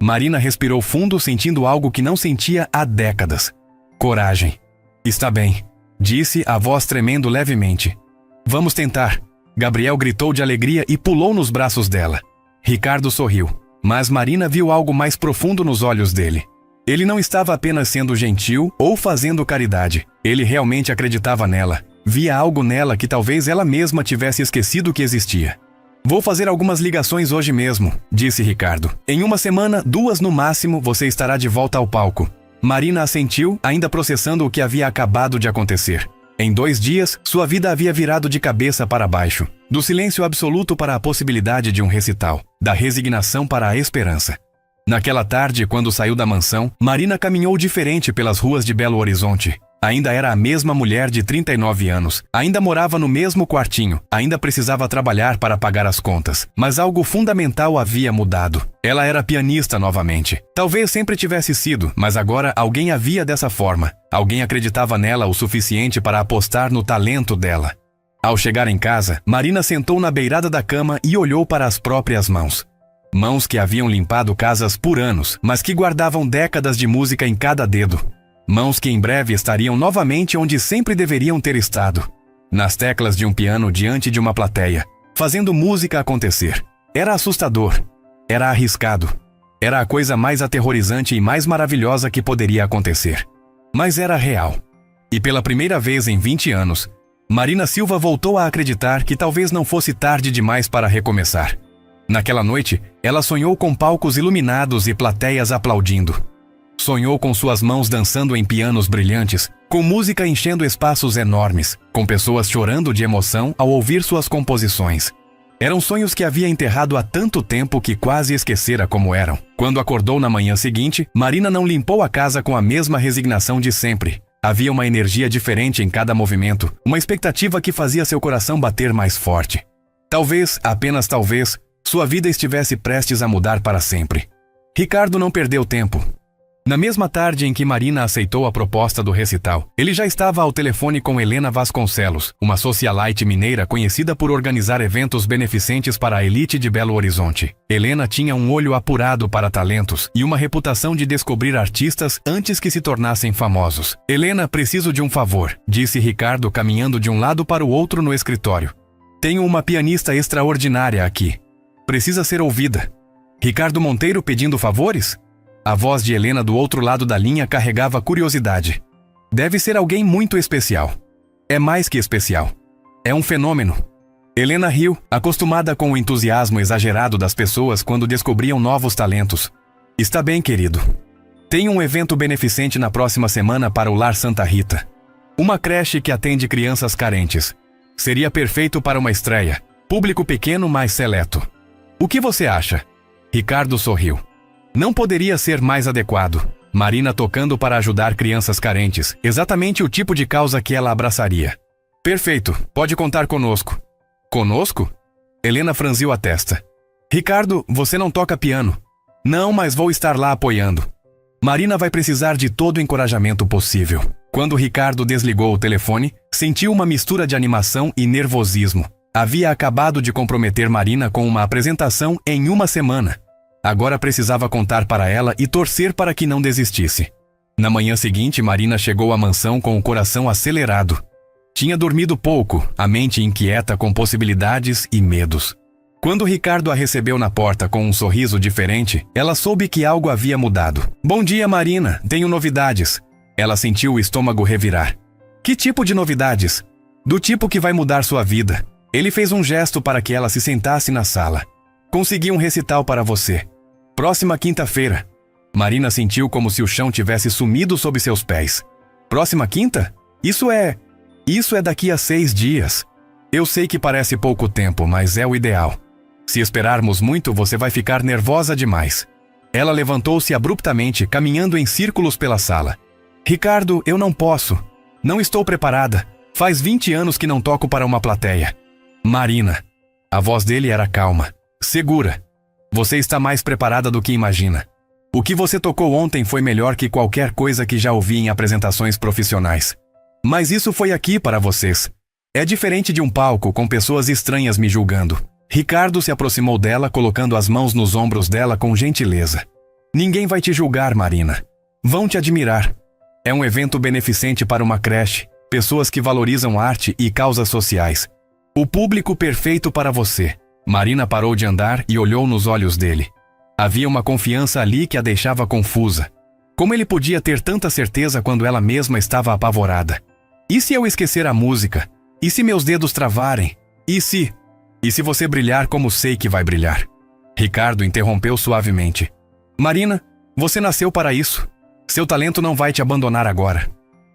Marina respirou fundo, sentindo algo que não sentia há décadas. Coragem. Está bem, disse, a voz tremendo levemente. Vamos tentar. Gabriel gritou de alegria e pulou nos braços dela. Ricardo sorriu, mas Marina viu algo mais profundo nos olhos dele. Ele não estava apenas sendo gentil ou fazendo caridade. Ele realmente acreditava nela. Via algo nela que talvez ela mesma tivesse esquecido que existia. Vou fazer algumas ligações hoje mesmo, disse Ricardo. Em 1 semana, 2 no máximo, você estará de volta ao palco. Marina assentiu, ainda processando o que havia acabado de acontecer. Em 2 dias, sua vida havia virado de cabeça para baixo. Do silêncio absoluto para a possibilidade de um recital. Da resignação para a esperança. Naquela tarde, quando saiu da mansão, Marina caminhou diferente pelas ruas de Belo Horizonte. Ainda era a mesma mulher de 39 anos. Ainda morava no mesmo quartinho. Ainda precisava trabalhar para pagar as contas. Mas algo fundamental havia mudado. Ela era pianista novamente. Talvez sempre tivesse sido, mas agora alguém a via dessa forma. Alguém acreditava nela o suficiente para apostar no talento dela. Ao chegar em casa, Marina sentou na beirada da cama e olhou para as próprias mãos. Mãos que haviam limpado casas por anos, mas que guardavam décadas de música em cada dedo. Mãos que em breve estariam novamente onde sempre deveriam ter estado. Nas teclas de um piano diante de uma plateia, fazendo música acontecer. Era assustador. Era arriscado. Era a coisa mais aterrorizante e mais maravilhosa que poderia acontecer. Mas era real. E pela primeira vez em 20 anos, Marina Silva voltou a acreditar que talvez não fosse tarde demais para recomeçar. Naquela noite, ela sonhou com palcos iluminados e plateias aplaudindo. Sonhou com suas mãos dançando em pianos brilhantes, com música enchendo espaços enormes, com pessoas chorando de emoção ao ouvir suas composições. Eram sonhos que havia enterrado há tanto tempo que quase esquecera como eram. Quando acordou na manhã seguinte, Marina não limpou a casa com a mesma resignação de sempre. Havia uma energia diferente em cada movimento, uma expectativa que fazia seu coração bater mais forte. Talvez, apenas talvez, sua vida estivesse prestes a mudar para sempre. Ricardo não perdeu tempo. Na mesma tarde em que Marina aceitou a proposta do recital, ele já estava ao telefone com Helena Vasconcelos, uma socialite mineira conhecida por organizar eventos beneficentes para a elite de Belo Horizonte. Helena tinha um olho apurado para talentos e uma reputação de descobrir artistas antes que se tornassem famosos. Helena, preciso de um favor, disse Ricardo caminhando de um lado para o outro no escritório. Tenho uma pianista extraordinária aqui. Precisa ser ouvida. Ricardo Monteiro pedindo favores? A voz de Helena do outro lado da linha carregava curiosidade. Deve ser alguém muito especial. É mais que especial. É um fenômeno. Helena riu, acostumada com o entusiasmo exagerado das pessoas quando descobriam novos talentos. Está bem, querido. Tenho um evento beneficente na próxima semana para o Lar Santa Rita. Uma creche que atende crianças carentes. Seria perfeito para uma estreia. Público pequeno, mas seleto. O que você acha? Ricardo sorriu. Não poderia ser mais adequado. Marina tocando para ajudar crianças carentes. Exatamente o tipo de causa que ela abraçaria. Perfeito, pode contar conosco. Conosco? Helena franziu a testa. Ricardo, você não toca piano. Não, mas vou estar lá apoiando. Marina vai precisar de todo o encorajamento possível. Quando Ricardo desligou o telefone, sentiu uma mistura de animação e nervosismo. Havia acabado de comprometer Marina com uma apresentação em 1 semana. Agora precisava contar para ela e torcer para que não desistisse. Na manhã seguinte, Marina chegou à mansão com o coração acelerado. Tinha dormido pouco, a mente inquieta com possibilidades e medos. Quando Ricardo a recebeu na porta com um sorriso diferente, ela soube que algo havia mudado. Bom dia, Marina, tenho novidades. Ela sentiu o estômago revirar. Que tipo de novidades? Do tipo que vai mudar sua vida. Ele fez um gesto para que ela se sentasse na sala. Consegui um recital para você. Próxima quinta-feira. Marina sentiu como se o chão tivesse sumido sob seus pés. Próxima quinta? Isso é daqui a 6 dias. Eu sei que parece pouco tempo, mas é o ideal. Se esperarmos muito, você vai ficar nervosa demais. Ela levantou-se abruptamente, caminhando em círculos pela sala. Ricardo, eu não posso. Não estou preparada. Faz 20 anos que não toco para uma plateia. Marina. A voz dele era calma. Segura. Você está mais preparada do que imagina. O que você tocou ontem foi melhor que qualquer coisa que já ouvi em apresentações profissionais. Mas isso foi aqui para vocês. É diferente de um palco com pessoas estranhas me julgando. Ricardo se aproximou dela, colocando as mãos nos ombros dela com gentileza. Ninguém vai te julgar, Marina. Vão te admirar. É um evento beneficente para uma creche, pessoas que valorizam arte e causas sociais. O público perfeito para você. Marina parou de andar e olhou nos olhos dele. Havia uma confiança ali que a deixava confusa. Como ele podia ter tanta certeza quando ela mesma estava apavorada? E se eu esquecer a música? E se meus dedos travarem? E se você brilhar como sei que vai brilhar? Ricardo interrompeu suavemente. Marina, você nasceu para isso. Seu talento não vai te abandonar agora.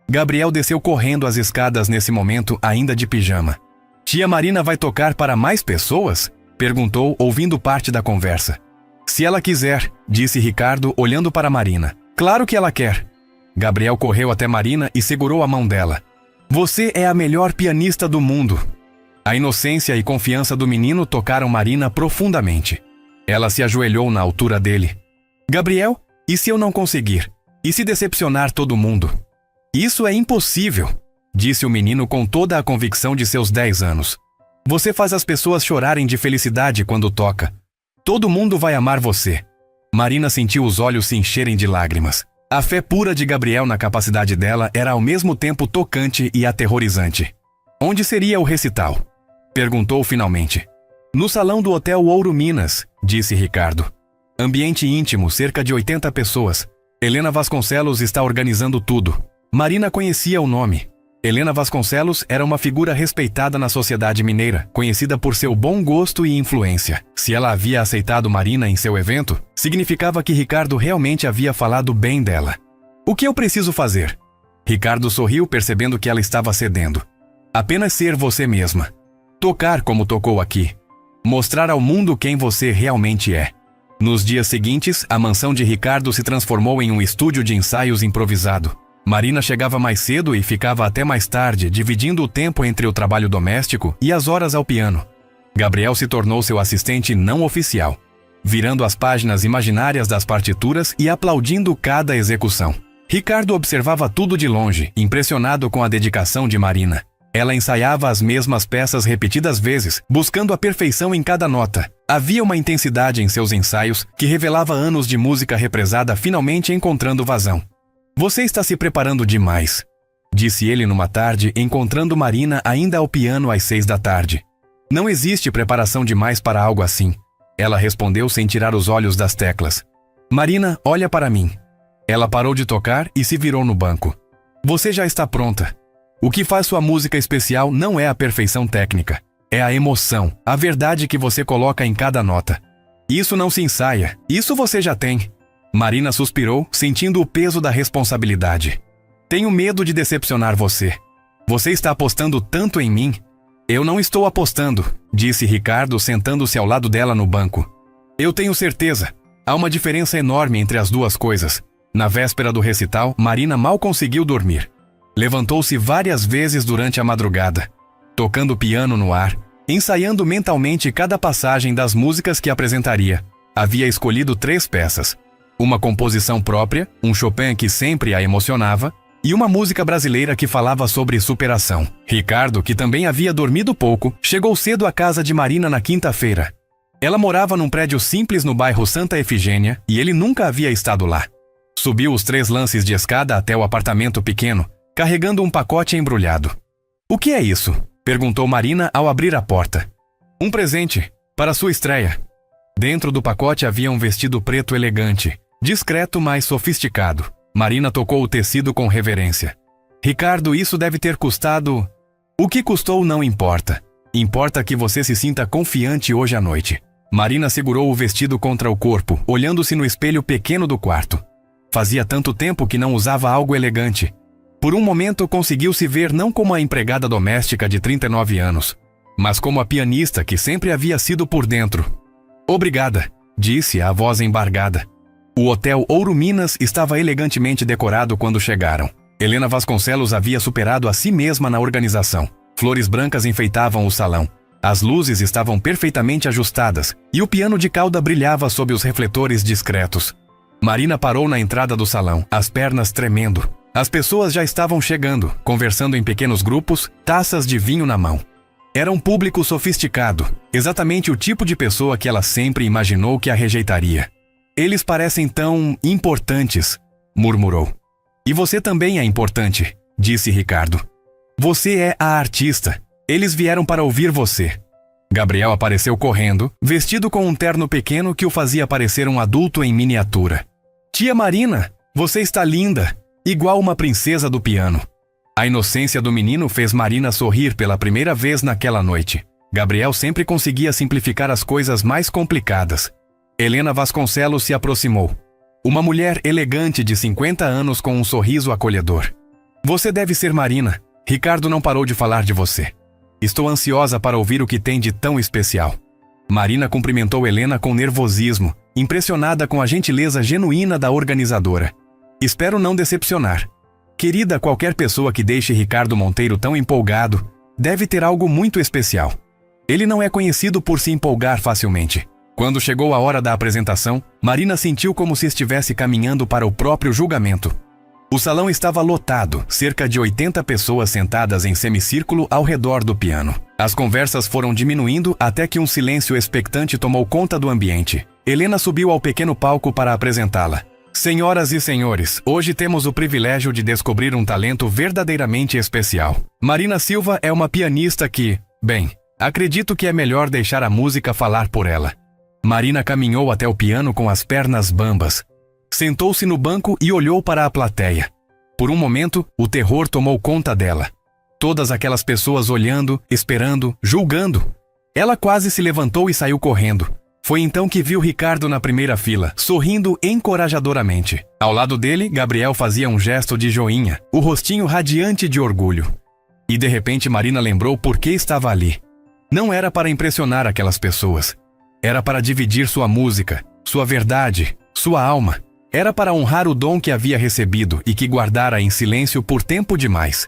Gabriel desceu correndo as escadas nesse momento, ainda de pijama. Tia Marina vai tocar para mais pessoas? Perguntou, ouvindo parte da conversa. Se ela quiser, disse Ricardo, olhando para Marina. Claro que ela quer. Gabriel correu até Marina e segurou a mão dela. Você é a melhor pianista do mundo. A inocência e confiança do menino tocaram Marina profundamente. Ela se ajoelhou na altura dele. Gabriel, e se eu não conseguir? E se decepcionar todo mundo? Isso é impossível, disse o menino com toda a convicção de seus 10 anos. Você faz as pessoas chorarem de felicidade quando toca. Todo mundo vai amar você. Marina sentiu os olhos se encherem de lágrimas. A fé pura de Gabriel na capacidade dela era ao mesmo tempo tocante e aterrorizante. Onde seria o recital? Perguntou finalmente. No salão do Hotel Ouro Minas, disse Ricardo. Ambiente íntimo, cerca de 80 pessoas. Helena Vasconcelos está organizando tudo. Marina conhecia o nome. Helena Vasconcelos era uma figura respeitada na sociedade mineira, conhecida por seu bom gosto e influência. Se ela havia aceitado Marina em seu evento, significava que Ricardo realmente havia falado bem dela. O que eu preciso fazer? Ricardo sorriu, percebendo que ela estava cedendo. Apenas ser você mesma. Tocar como tocou aqui. Mostrar ao mundo quem você realmente é. Nos dias seguintes, a mansão de Ricardo se transformou em um estúdio de ensaios improvisado. Marina chegava mais cedo e ficava até mais tarde, dividindo o tempo entre o trabalho doméstico e as horas ao piano. Gabriel se tornou seu assistente não oficial, virando as páginas imaginárias das partituras e aplaudindo cada execução. Ricardo observava tudo de longe, impressionado com a dedicação de Marina. Ela ensaiava as mesmas peças repetidas vezes, buscando a perfeição em cada nota. Havia uma intensidade em seus ensaios que revelava anos de música represada finalmente encontrando vazão. Você está se preparando demais, disse ele numa tarde, encontrando Marina ainda ao piano às 6 da tarde. Não existe preparação demais para algo assim, ela respondeu sem tirar os olhos das teclas. Marina, olha para mim. Ela parou de tocar e se virou no banco. Você já está pronta. O que faz sua música especial não é a perfeição técnica, é a emoção, a verdade que você coloca em cada nota. Isso não se ensaia, isso você já tem. Marina suspirou, sentindo o peso da responsabilidade. Tenho medo de decepcionar você. Você está apostando tanto em mim? Eu não estou apostando, disse Ricardo, sentando-se ao lado dela no banco. Eu tenho certeza. Há uma diferença enorme entre as duas coisas. Na véspera do recital, Marina mal conseguiu dormir. Levantou-se várias vezes durante a madrugada, tocando piano no ar, ensaiando mentalmente cada passagem das músicas que apresentaria. Havia escolhido 3 peças. Uma composição própria, um Chopin que sempre a emocionava, e uma música brasileira que falava sobre superação. Ricardo, que também havia dormido pouco, chegou cedo à casa de Marina na quinta-feira. Ela morava num prédio simples no bairro Santa Efigênia e ele nunca havia estado lá. Subiu os 3 lances de escada até o apartamento pequeno, carregando um pacote embrulhado. O que é isso? Perguntou Marina ao abrir a porta. Um presente, para sua estreia. Dentro do pacote havia um vestido preto elegante, discreto, mas sofisticado. Marina tocou o tecido com reverência. Ricardo, isso deve ter custado... O que custou não importa. Importa que você se sinta confiante hoje à noite. Marina segurou o vestido contra o corpo, olhando-se no espelho pequeno do quarto. Fazia tanto tempo que não usava algo elegante. Por um momento conseguiu se ver não como a empregada doméstica de 39 anos, mas como a pianista que sempre havia sido por dentro. Obrigada, disse a voz embargada. O Hotel Ouro Minas estava elegantemente decorado quando chegaram. Helena Vasconcelos havia superado a si mesma na organização. Flores brancas enfeitavam o salão. As luzes estavam perfeitamente ajustadas e o piano de cauda brilhava sob os refletores discretos. Marina parou na entrada do salão, as pernas tremendo. As pessoas já estavam chegando, conversando em pequenos grupos, taças de vinho na mão. Era um público sofisticado, exatamente o tipo de pessoa que ela sempre imaginou que a rejeitaria. Eles parecem tão importantes, murmurou. E você também é importante, disse Ricardo. Você é a artista. Eles vieram para ouvir você. Gabriel apareceu correndo, vestido com um terno pequeno que o fazia parecer um adulto em miniatura. Tia Marina, você está linda, igual uma princesa do piano. A inocência do menino fez Marina sorrir pela primeira vez naquela noite. Gabriel sempre conseguia simplificar as coisas mais complicadas. Helena Vasconcelos se aproximou. Uma mulher elegante de 50 anos com um sorriso acolhedor. Você deve ser Marina. Ricardo não parou de falar de você. Estou ansiosa para ouvir o que tem de tão especial. Marina cumprimentou Helena com nervosismo, impressionada com a gentileza genuína da organizadora. Espero não decepcionar. Querida, qualquer pessoa que deixe Ricardo Monteiro tão empolgado deve ter algo muito especial. Ele não é conhecido por se empolgar facilmente. Quando chegou a hora da apresentação, Marina sentiu como se estivesse caminhando para o próprio julgamento. O salão estava lotado, cerca de 80 pessoas sentadas em semicírculo ao redor do piano. As conversas foram diminuindo até que um silêncio expectante tomou conta do ambiente. Helena subiu ao pequeno palco para apresentá-la. Senhoras e senhores, hoje temos o privilégio de descobrir um talento verdadeiramente especial. Marina Silva é uma pianista que, bem, acredito que é melhor deixar a música falar por ela. Marina caminhou até o piano com as pernas bambas. Sentou-se no banco e olhou para a plateia. Por um momento, o terror tomou conta dela. Todas aquelas pessoas olhando, esperando, julgando. Ela quase se levantou e saiu correndo. Foi então que viu Ricardo na primeira fila, sorrindo encorajadoramente. Ao lado dele, Gabriel fazia um gesto de joinha, o rostinho radiante de orgulho. E de repente Marina lembrou por que estava ali. Não era para impressionar aquelas pessoas. Era para dividir sua música, sua verdade, sua alma. Era para honrar o dom que havia recebido e que guardara em silêncio por tempo demais.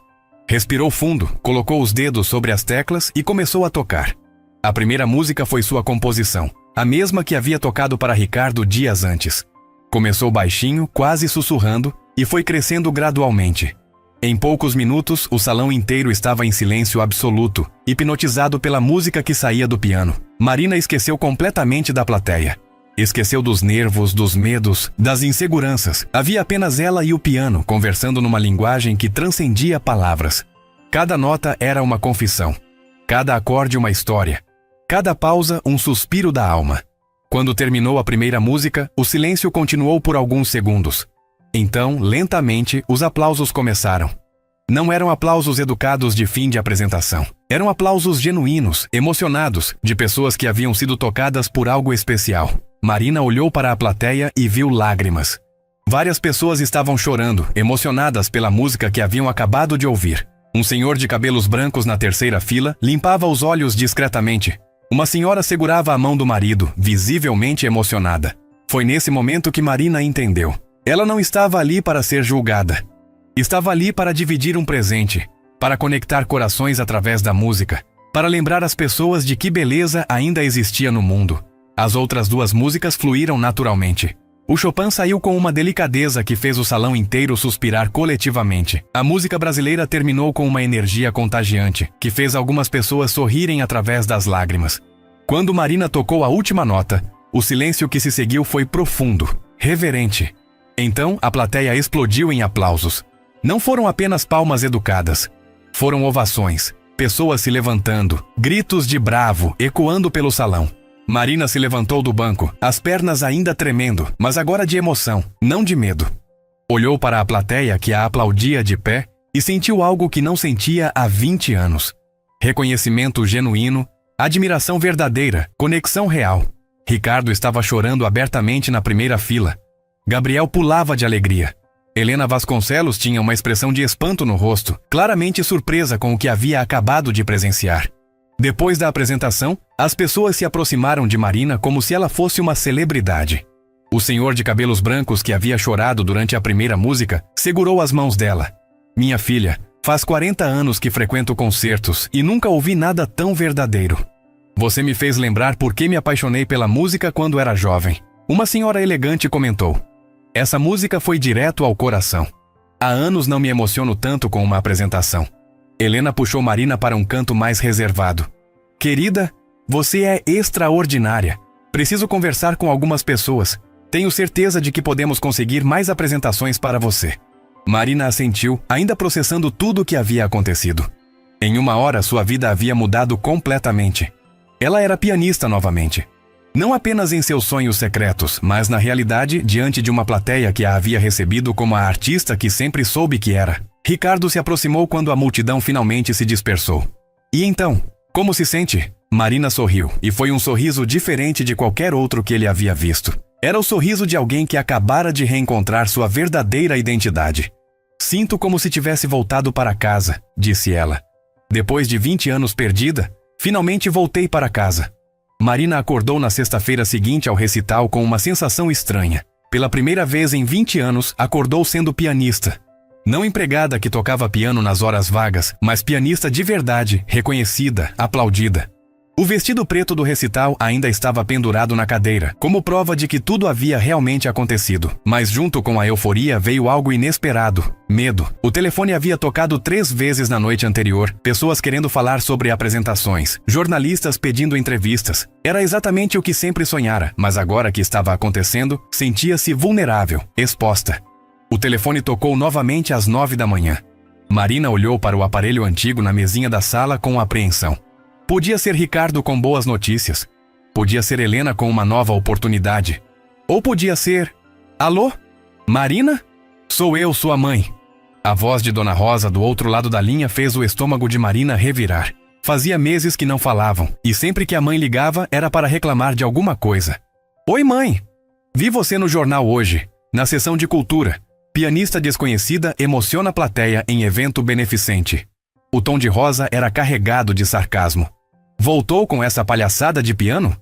Respirou fundo, colocou os dedos sobre as teclas e começou a tocar. A primeira música foi sua composição, a mesma que havia tocado para Ricardo dias antes. Começou baixinho, quase sussurrando, e foi crescendo gradualmente. Em poucos minutos, o salão inteiro estava em silêncio absoluto, hipnotizado pela música que saía do piano. Marina esqueceu completamente da plateia. Esqueceu dos nervos, dos medos, das inseguranças. Havia apenas ela e o piano, conversando numa linguagem que transcendia palavras. Cada nota era uma confissão. Cada acorde uma história. Cada pausa um suspiro da alma. Quando terminou a primeira música, o silêncio continuou por alguns segundos. Então, lentamente, os aplausos começaram. Não eram aplausos educados de fim de apresentação. Eram aplausos genuínos, emocionados, de pessoas que haviam sido tocadas por algo especial. Marina olhou para a plateia e viu lágrimas. Várias pessoas estavam chorando, emocionadas pela música que haviam acabado de ouvir. Um senhor de cabelos brancos na terceira fila limpava os olhos discretamente. Uma senhora segurava a mão do marido, visivelmente emocionada. Foi nesse momento que Marina entendeu. Ela não estava ali para ser julgada. Estava ali para dividir um presente, para conectar corações através da música, para lembrar as pessoas de que beleza ainda existia no mundo. As outras duas músicas fluíram naturalmente. O Chopin saiu com uma delicadeza que fez o salão inteiro suspirar coletivamente. A música brasileira terminou com uma energia contagiante, que fez algumas pessoas sorrirem através das lágrimas. Quando Marina tocou a última nota, o silêncio que se seguiu foi profundo, reverente. Então, a plateia explodiu em aplausos. Não foram apenas palmas educadas. Foram ovações, pessoas se levantando, gritos de bravo ecoando pelo salão. Marina se levantou do banco, as pernas ainda tremendo, mas agora de emoção, não de medo. Olhou para a plateia que a aplaudia de pé e sentiu algo que não sentia há 20 anos. Reconhecimento genuíno, admiração verdadeira, conexão real. Ricardo estava chorando abertamente na primeira fila. Gabriel pulava de alegria. Helena Vasconcelos tinha uma expressão de espanto no rosto, claramente surpresa com o que havia acabado de presenciar. Depois da apresentação, as pessoas se aproximaram de Marina como se ela fosse uma celebridade. O senhor de cabelos brancos que havia chorado durante a primeira música segurou as mãos dela. Minha filha, faz 40 anos que frequento concertos e nunca ouvi nada tão verdadeiro. Você me fez lembrar por que me apaixonei pela música quando era jovem. Uma senhora elegante comentou. Essa música foi direto ao coração. Há anos não me emociono tanto com uma apresentação. Helena puxou Marina para um canto mais reservado. Querida, você é extraordinária. Preciso conversar com algumas pessoas. Tenho certeza de que podemos conseguir mais apresentações para você. Marina assentiu, ainda processando tudo o que havia acontecido. Em uma hora, sua vida havia mudado completamente. Ela era pianista novamente. Não apenas em seus sonhos secretos, mas na realidade, diante de uma plateia que a havia recebido como a artista que sempre soube que era. Ricardo se aproximou quando a multidão finalmente se dispersou. E então, como se sente? Marina sorriu, e foi um sorriso diferente de qualquer outro que ele havia visto. Era o sorriso de alguém que acabara de reencontrar sua verdadeira identidade. Sinto como se tivesse voltado para casa, disse ela. Depois de 20 anos perdida, finalmente voltei para casa. Marina acordou na sexta-feira seguinte ao recital com uma sensação estranha. Pela primeira vez em 20 anos, acordou sendo pianista. Não empregada que tocava piano nas horas vagas, mas pianista de verdade, reconhecida, aplaudida. O vestido preto do recital ainda estava pendurado na cadeira, como prova de que tudo havia realmente acontecido. Mas junto com a euforia veio algo inesperado: medo. O telefone havia tocado 3 vezes na noite anterior, pessoas querendo falar sobre apresentações, jornalistas pedindo entrevistas. Era exatamente o que sempre sonhara, mas agora que estava acontecendo, sentia-se vulnerável, exposta. O telefone tocou novamente às 9 da manhã. Marina olhou para o aparelho antigo na mesinha da sala com apreensão. Podia ser Ricardo com boas notícias. Podia ser Helena com uma nova oportunidade. Ou podia ser... Alô? Marina? Sou eu, sua mãe. A voz de Dona Rosa do outro lado da linha fez o estômago de Marina revirar. Fazia meses que não falavam, e sempre que a mãe ligava era para reclamar de alguma coisa. Oi, mãe! Vi você no jornal hoje, na sessão de cultura. Pianista desconhecida emociona a plateia em evento beneficente. O tom de Rosa era carregado de sarcasmo. Voltou com essa palhaçada de piano?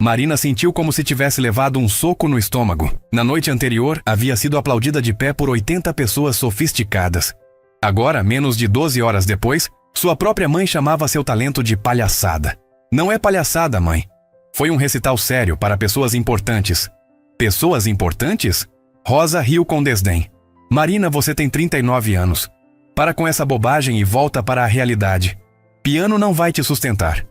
Marina sentiu como se tivesse levado um soco no estômago. Na noite anterior, havia sido aplaudida de pé por 80 pessoas sofisticadas. Agora, menos de 12 horas depois, sua própria mãe chamava seu talento de palhaçada. Não é palhaçada, mãe. Foi um recital sério para pessoas importantes. Pessoas importantes? Rosa riu com desdém. Marina, você tem 39 anos. Para com essa bobagem e volta para a realidade. Piano não vai te sustentar.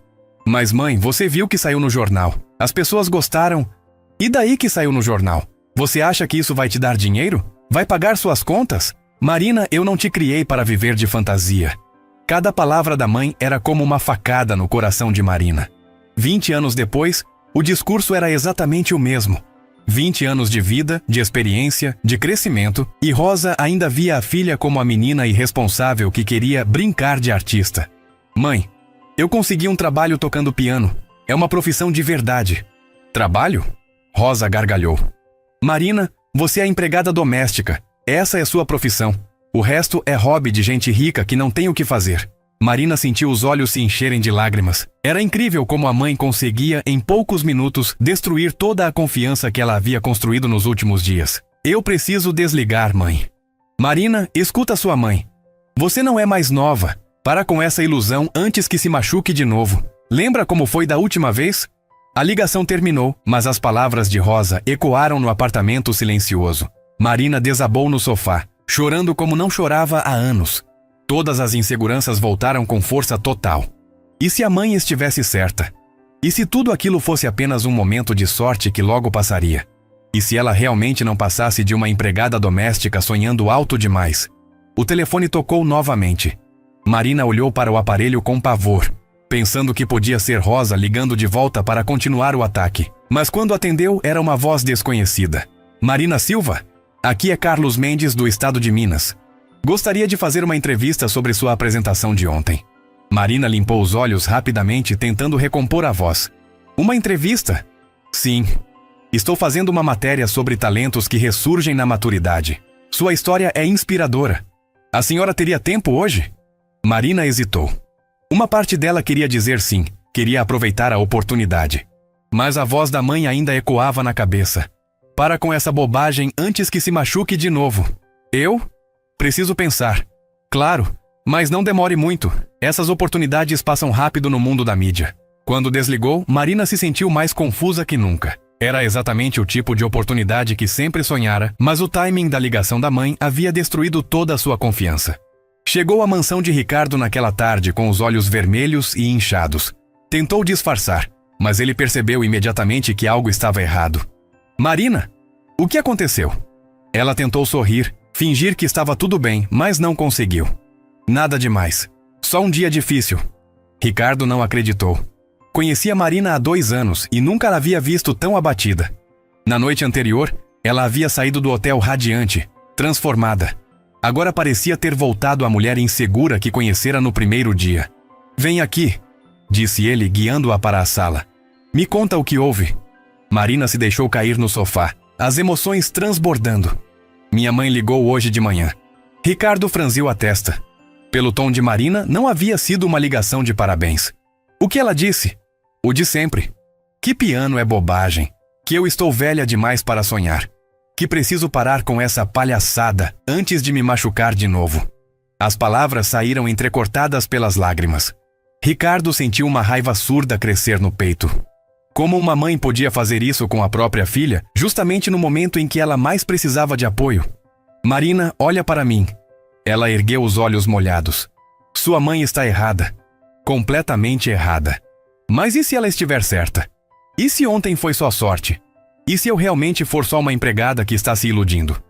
Mas mãe, você viu que saiu no jornal. As pessoas gostaram. E daí que saiu no jornal? Você acha que isso vai te dar dinheiro? Vai pagar suas contas? Marina, eu não te criei para viver de fantasia. Cada palavra da mãe era como uma facada no coração de Marina. 20 anos depois, o discurso era exatamente o mesmo. 20 anos de vida, de experiência, de crescimento, e Rosa ainda via a filha como a menina irresponsável que queria brincar de artista. Mãe, eu consegui um trabalho tocando piano. É uma profissão de verdade. Trabalho? Rosa gargalhou. Marina, você é empregada doméstica. Essa é sua profissão. O resto é hobby de gente rica que não tem o que fazer. Marina sentiu os olhos se encherem de lágrimas. Era incrível como a mãe conseguia, em poucos minutos, destruir toda a confiança que ela havia construído nos últimos dias. Eu preciso desligar, mãe. Marina, escuta sua mãe. Você não é mais nova. Para com essa ilusão antes que se machuque de novo. Lembra como foi da última vez? A ligação terminou, mas as palavras de Rosa ecoaram no apartamento silencioso. Marina desabou no sofá, chorando como não chorava há anos. Todas as inseguranças voltaram com força total. E se a mãe estivesse certa? E se tudo aquilo fosse apenas um momento de sorte que logo passaria? E se ela realmente não passasse de uma empregada doméstica sonhando alto demais? O telefone tocou novamente. Marina olhou para o aparelho com pavor, pensando que podia ser Rosa ligando de volta para continuar o ataque. Mas quando atendeu, era uma voz desconhecida. Marina Silva? Aqui é Carlos Mendes, do estado de Minas. Gostaria de fazer uma entrevista sobre sua apresentação de ontem. Marina limpou os olhos rapidamente, tentando recompor a voz. Uma entrevista? Sim. Estou fazendo uma matéria sobre talentos que ressurgem na maturidade. Sua história é inspiradora. A senhora teria tempo hoje? Marina hesitou. Uma parte dela queria dizer sim, queria aproveitar a oportunidade. Mas a voz da mãe ainda ecoava na cabeça. Para com essa bobagem antes que se machuque de novo. Eu? Preciso pensar. Claro, mas não demore muito. Essas oportunidades passam rápido no mundo da mídia. Quando desligou, Marina se sentiu mais confusa que nunca. Era exatamente o tipo de oportunidade que sempre sonhara, mas o timing da ligação da mãe havia destruído toda a sua confiança. Chegou à mansão de Ricardo naquela tarde com os olhos vermelhos e inchados. Tentou disfarçar, mas ele percebeu imediatamente que algo estava errado. Marina, o que aconteceu? Ela tentou sorrir, fingir que estava tudo bem, mas não conseguiu. Nada demais. Só um dia difícil. Ricardo não acreditou. Conhecia Marina há 2 anos e nunca a havia visto tão abatida. Na noite anterior, ela havia saído do hotel radiante, transformada. Agora parecia ter voltado à mulher insegura que conhecera no primeiro dia. Vem aqui, disse ele, guiando-a para a sala. Me conta o que houve. Marina se deixou cair no sofá, as emoções transbordando. Minha mãe ligou hoje de manhã. Ricardo franziu a testa. Pelo tom de Marina, não havia sido uma ligação de parabéns. O que ela disse? O de sempre. Que piano é bobagem. Que eu estou velha demais para sonhar. Que preciso parar com essa palhaçada antes de me machucar de novo. As palavras saíram entrecortadas pelas lágrimas. Ricardo sentiu uma raiva surda crescer no peito. Como uma mãe podia fazer isso com a própria filha, justamente no momento em que ela mais precisava de apoio? Marina, olha para mim. Ela ergueu os olhos molhados. Sua mãe está errada. Completamente errada. Mas e se ela estiver certa? E se ontem foi só sorte? E se eu realmente for só uma empregada que está se iludindo?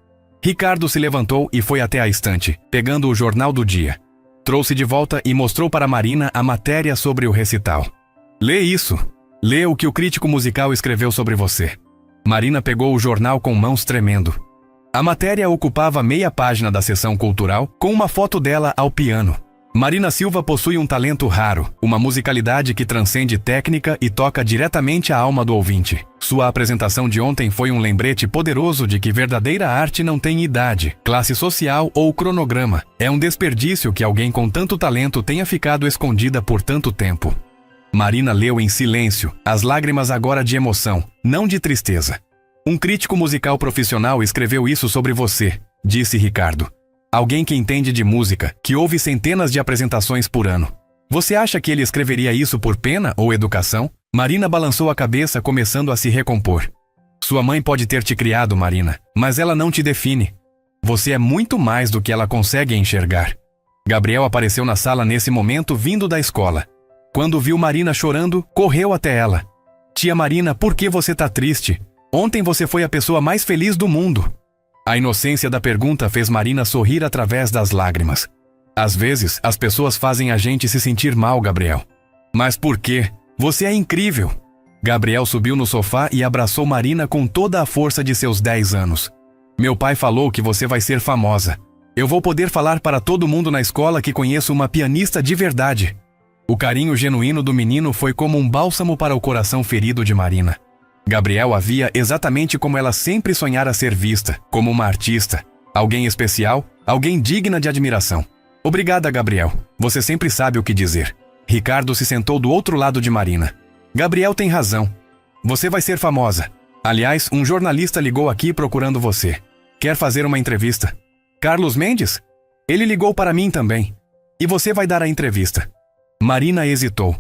Ricardo se levantou e foi até a estante, pegando o jornal do dia. Trouxe de volta e mostrou para Marina a matéria sobre o recital. Lê isso. Lê o que o crítico musical escreveu sobre você. Marina pegou o jornal com mãos tremendo. A matéria ocupava meia página da seção cultural, com uma foto dela ao piano. Marina Silva possui um talento raro, uma musicalidade que transcende técnica e toca diretamente a alma do ouvinte. Sua apresentação de ontem foi um lembrete poderoso de que verdadeira arte não tem idade, classe social ou cronograma. É um desperdício que alguém com tanto talento tenha ficado escondida por tanto tempo. Marina leu em silêncio, as lágrimas agora de emoção, não de tristeza. Um crítico musical profissional escreveu isso sobre você, disse Ricardo. Alguém que entende de música, que ouve centenas de apresentações por ano. Você acha que ele escreveria isso por pena ou educação? Marina balançou a cabeça, começando a se recompor. Sua mãe pode ter te criado, Marina, mas ela não te define. Você é muito mais do que ela consegue enxergar. Gabriel apareceu na sala nesse momento, vindo da escola. Quando viu Marina chorando, correu até ela. Tia Marina, por que você tá triste? Ontem você foi a pessoa mais feliz do mundo. A inocência da pergunta fez Marina sorrir através das lágrimas. Às vezes, as pessoas fazem a gente se sentir mal, Gabriel. Mas por quê? Você é incrível. Gabriel subiu no sofá e abraçou Marina com toda a força de seus 10 anos. Meu pai falou que você vai ser famosa. Eu vou poder falar para todo mundo na escola que conheço uma pianista de verdade. O carinho genuíno do menino foi como um bálsamo para o coração ferido de Marina. Gabriel a via exatamente como ela sempre sonhara ser vista, como uma artista, alguém especial, alguém digna de admiração. Obrigada, Gabriel. Você sempre sabe o que dizer. Ricardo se sentou do outro lado de Marina. Gabriel tem razão. Você vai ser famosa. Aliás, um jornalista ligou aqui procurando você. Quer fazer uma entrevista? Carlos Mendes? Ele ligou para mim também. E você vai dar a entrevista. Marina hesitou.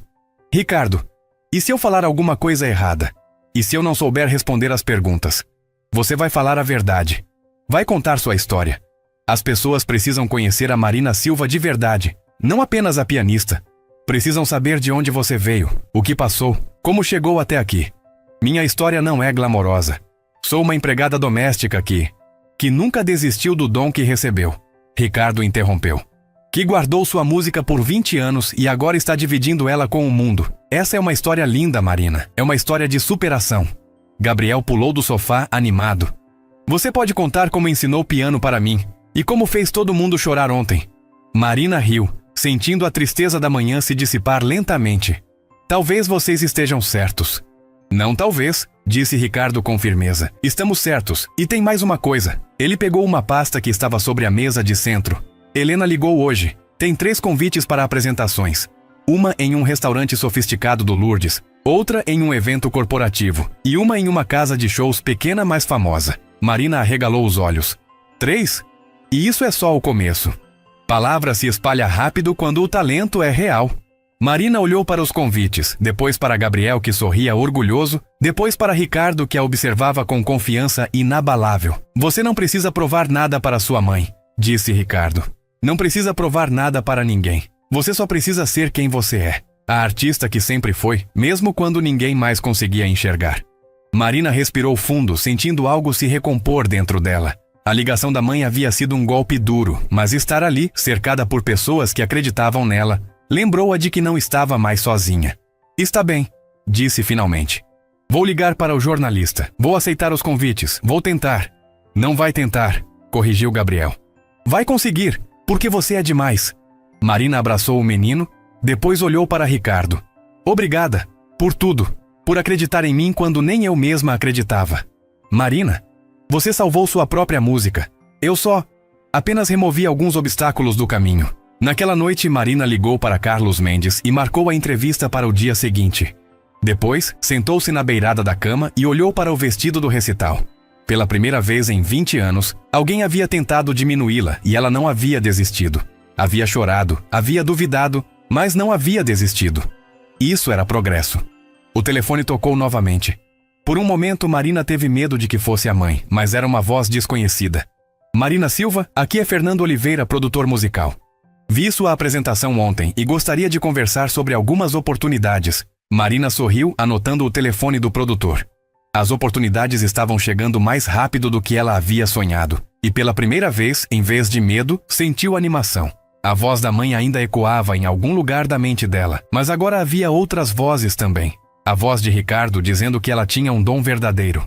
Ricardo, e se eu falar alguma coisa errada? E se eu não souber responder às perguntas? Você vai falar a verdade. Vai contar sua história. As pessoas precisam conhecer a Marina Silva de verdade, não apenas a pianista. Precisam saber de onde você veio, o que passou, como chegou até aqui. Minha história não é glamourosa. Sou uma empregada doméstica que nunca desistiu do dom que recebeu. Ricardo interrompeu. Que guardou sua música por 20 anos e agora está dividindo ela com o mundo. Essa é uma história linda, Marina. É uma história de superação. Gabriel pulou do sofá, animado. Você pode contar como ensinou piano para mim e como fez todo mundo chorar ontem. Marina riu, sentindo a tristeza da manhã se dissipar lentamente. Talvez vocês estejam certos. Não talvez, disse Ricardo com firmeza. Estamos certos. E tem mais uma coisa. Ele pegou uma pasta que estava sobre a mesa de centro. Helena ligou hoje. Tem 3 convites para apresentações. Uma em um restaurante sofisticado do Lourdes, outra em um evento corporativo e uma em uma casa de shows pequena, mas famosa. Marina arregalou os olhos. 3? E isso é só o começo. Palavra se espalha rápido quando o talento é real. Marina olhou para os convites, depois para Gabriel, que sorria orgulhoso, depois para Ricardo, que a observava com confiança inabalável. Você não precisa provar nada para sua mãe, disse Ricardo. Não precisa provar nada para ninguém. Você só precisa ser quem você é. A artista que sempre foi, mesmo quando ninguém mais conseguia enxergar. Marina respirou fundo, sentindo algo se recompor dentro dela. A ligação da mãe havia sido um golpe duro, mas estar ali, cercada por pessoas que acreditavam nela, lembrou-a de que não estava mais sozinha. Está bem, disse finalmente. Vou ligar para o jornalista. Vou aceitar os convites. Vou tentar. Não vai tentar, corrigiu Gabriel. Vai conseguir, porque você é demais. Marina abraçou o menino, depois olhou para Ricardo. Obrigada, por tudo, por acreditar em mim quando nem eu mesma acreditava. Marina, você salvou sua própria música. Eu apenas removi alguns obstáculos do caminho. Naquela noite, Marina ligou para Carlos Mendes e marcou a entrevista para o dia seguinte. Depois, sentou-se na beirada da cama e olhou para o vestido do recital. Pela primeira vez em 20 anos, alguém havia tentado diminuí-la e ela não havia desistido. Havia chorado, havia duvidado, mas não havia desistido. Isso era progresso. O telefone tocou novamente. Por um momento, Marina teve medo de que fosse a mãe, mas era uma voz desconhecida. Marina Silva, aqui é Fernando Oliveira, produtor musical. Vi sua apresentação ontem e gostaria de conversar sobre algumas oportunidades. Marina sorriu, anotando o telefone do produtor. As oportunidades estavam chegando mais rápido do que ela havia sonhado. E pela primeira vez, em vez de medo, sentiu animação. A voz da mãe ainda ecoava em algum lugar da mente dela, mas agora havia outras vozes também. A voz de Ricardo dizendo que ela tinha um dom verdadeiro.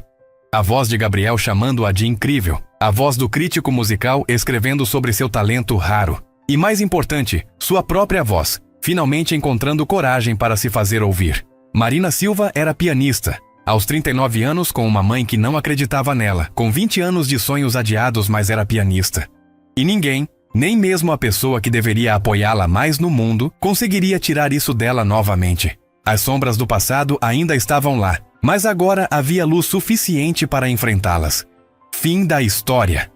A voz de Gabriel chamando-a de incrível. A voz do crítico musical escrevendo sobre seu talento raro. E mais importante, sua própria voz, finalmente encontrando coragem para se fazer ouvir. Marina Silva era pianista. Aos 39 anos, com uma mãe que não acreditava nela, com 20 anos de sonhos adiados, mas era pianista. E ninguém, nem mesmo a pessoa que deveria apoiá-la mais no mundo, conseguiria tirar isso dela novamente. As sombras do passado ainda estavam lá, mas agora havia luz suficiente para enfrentá-las. Fim da história.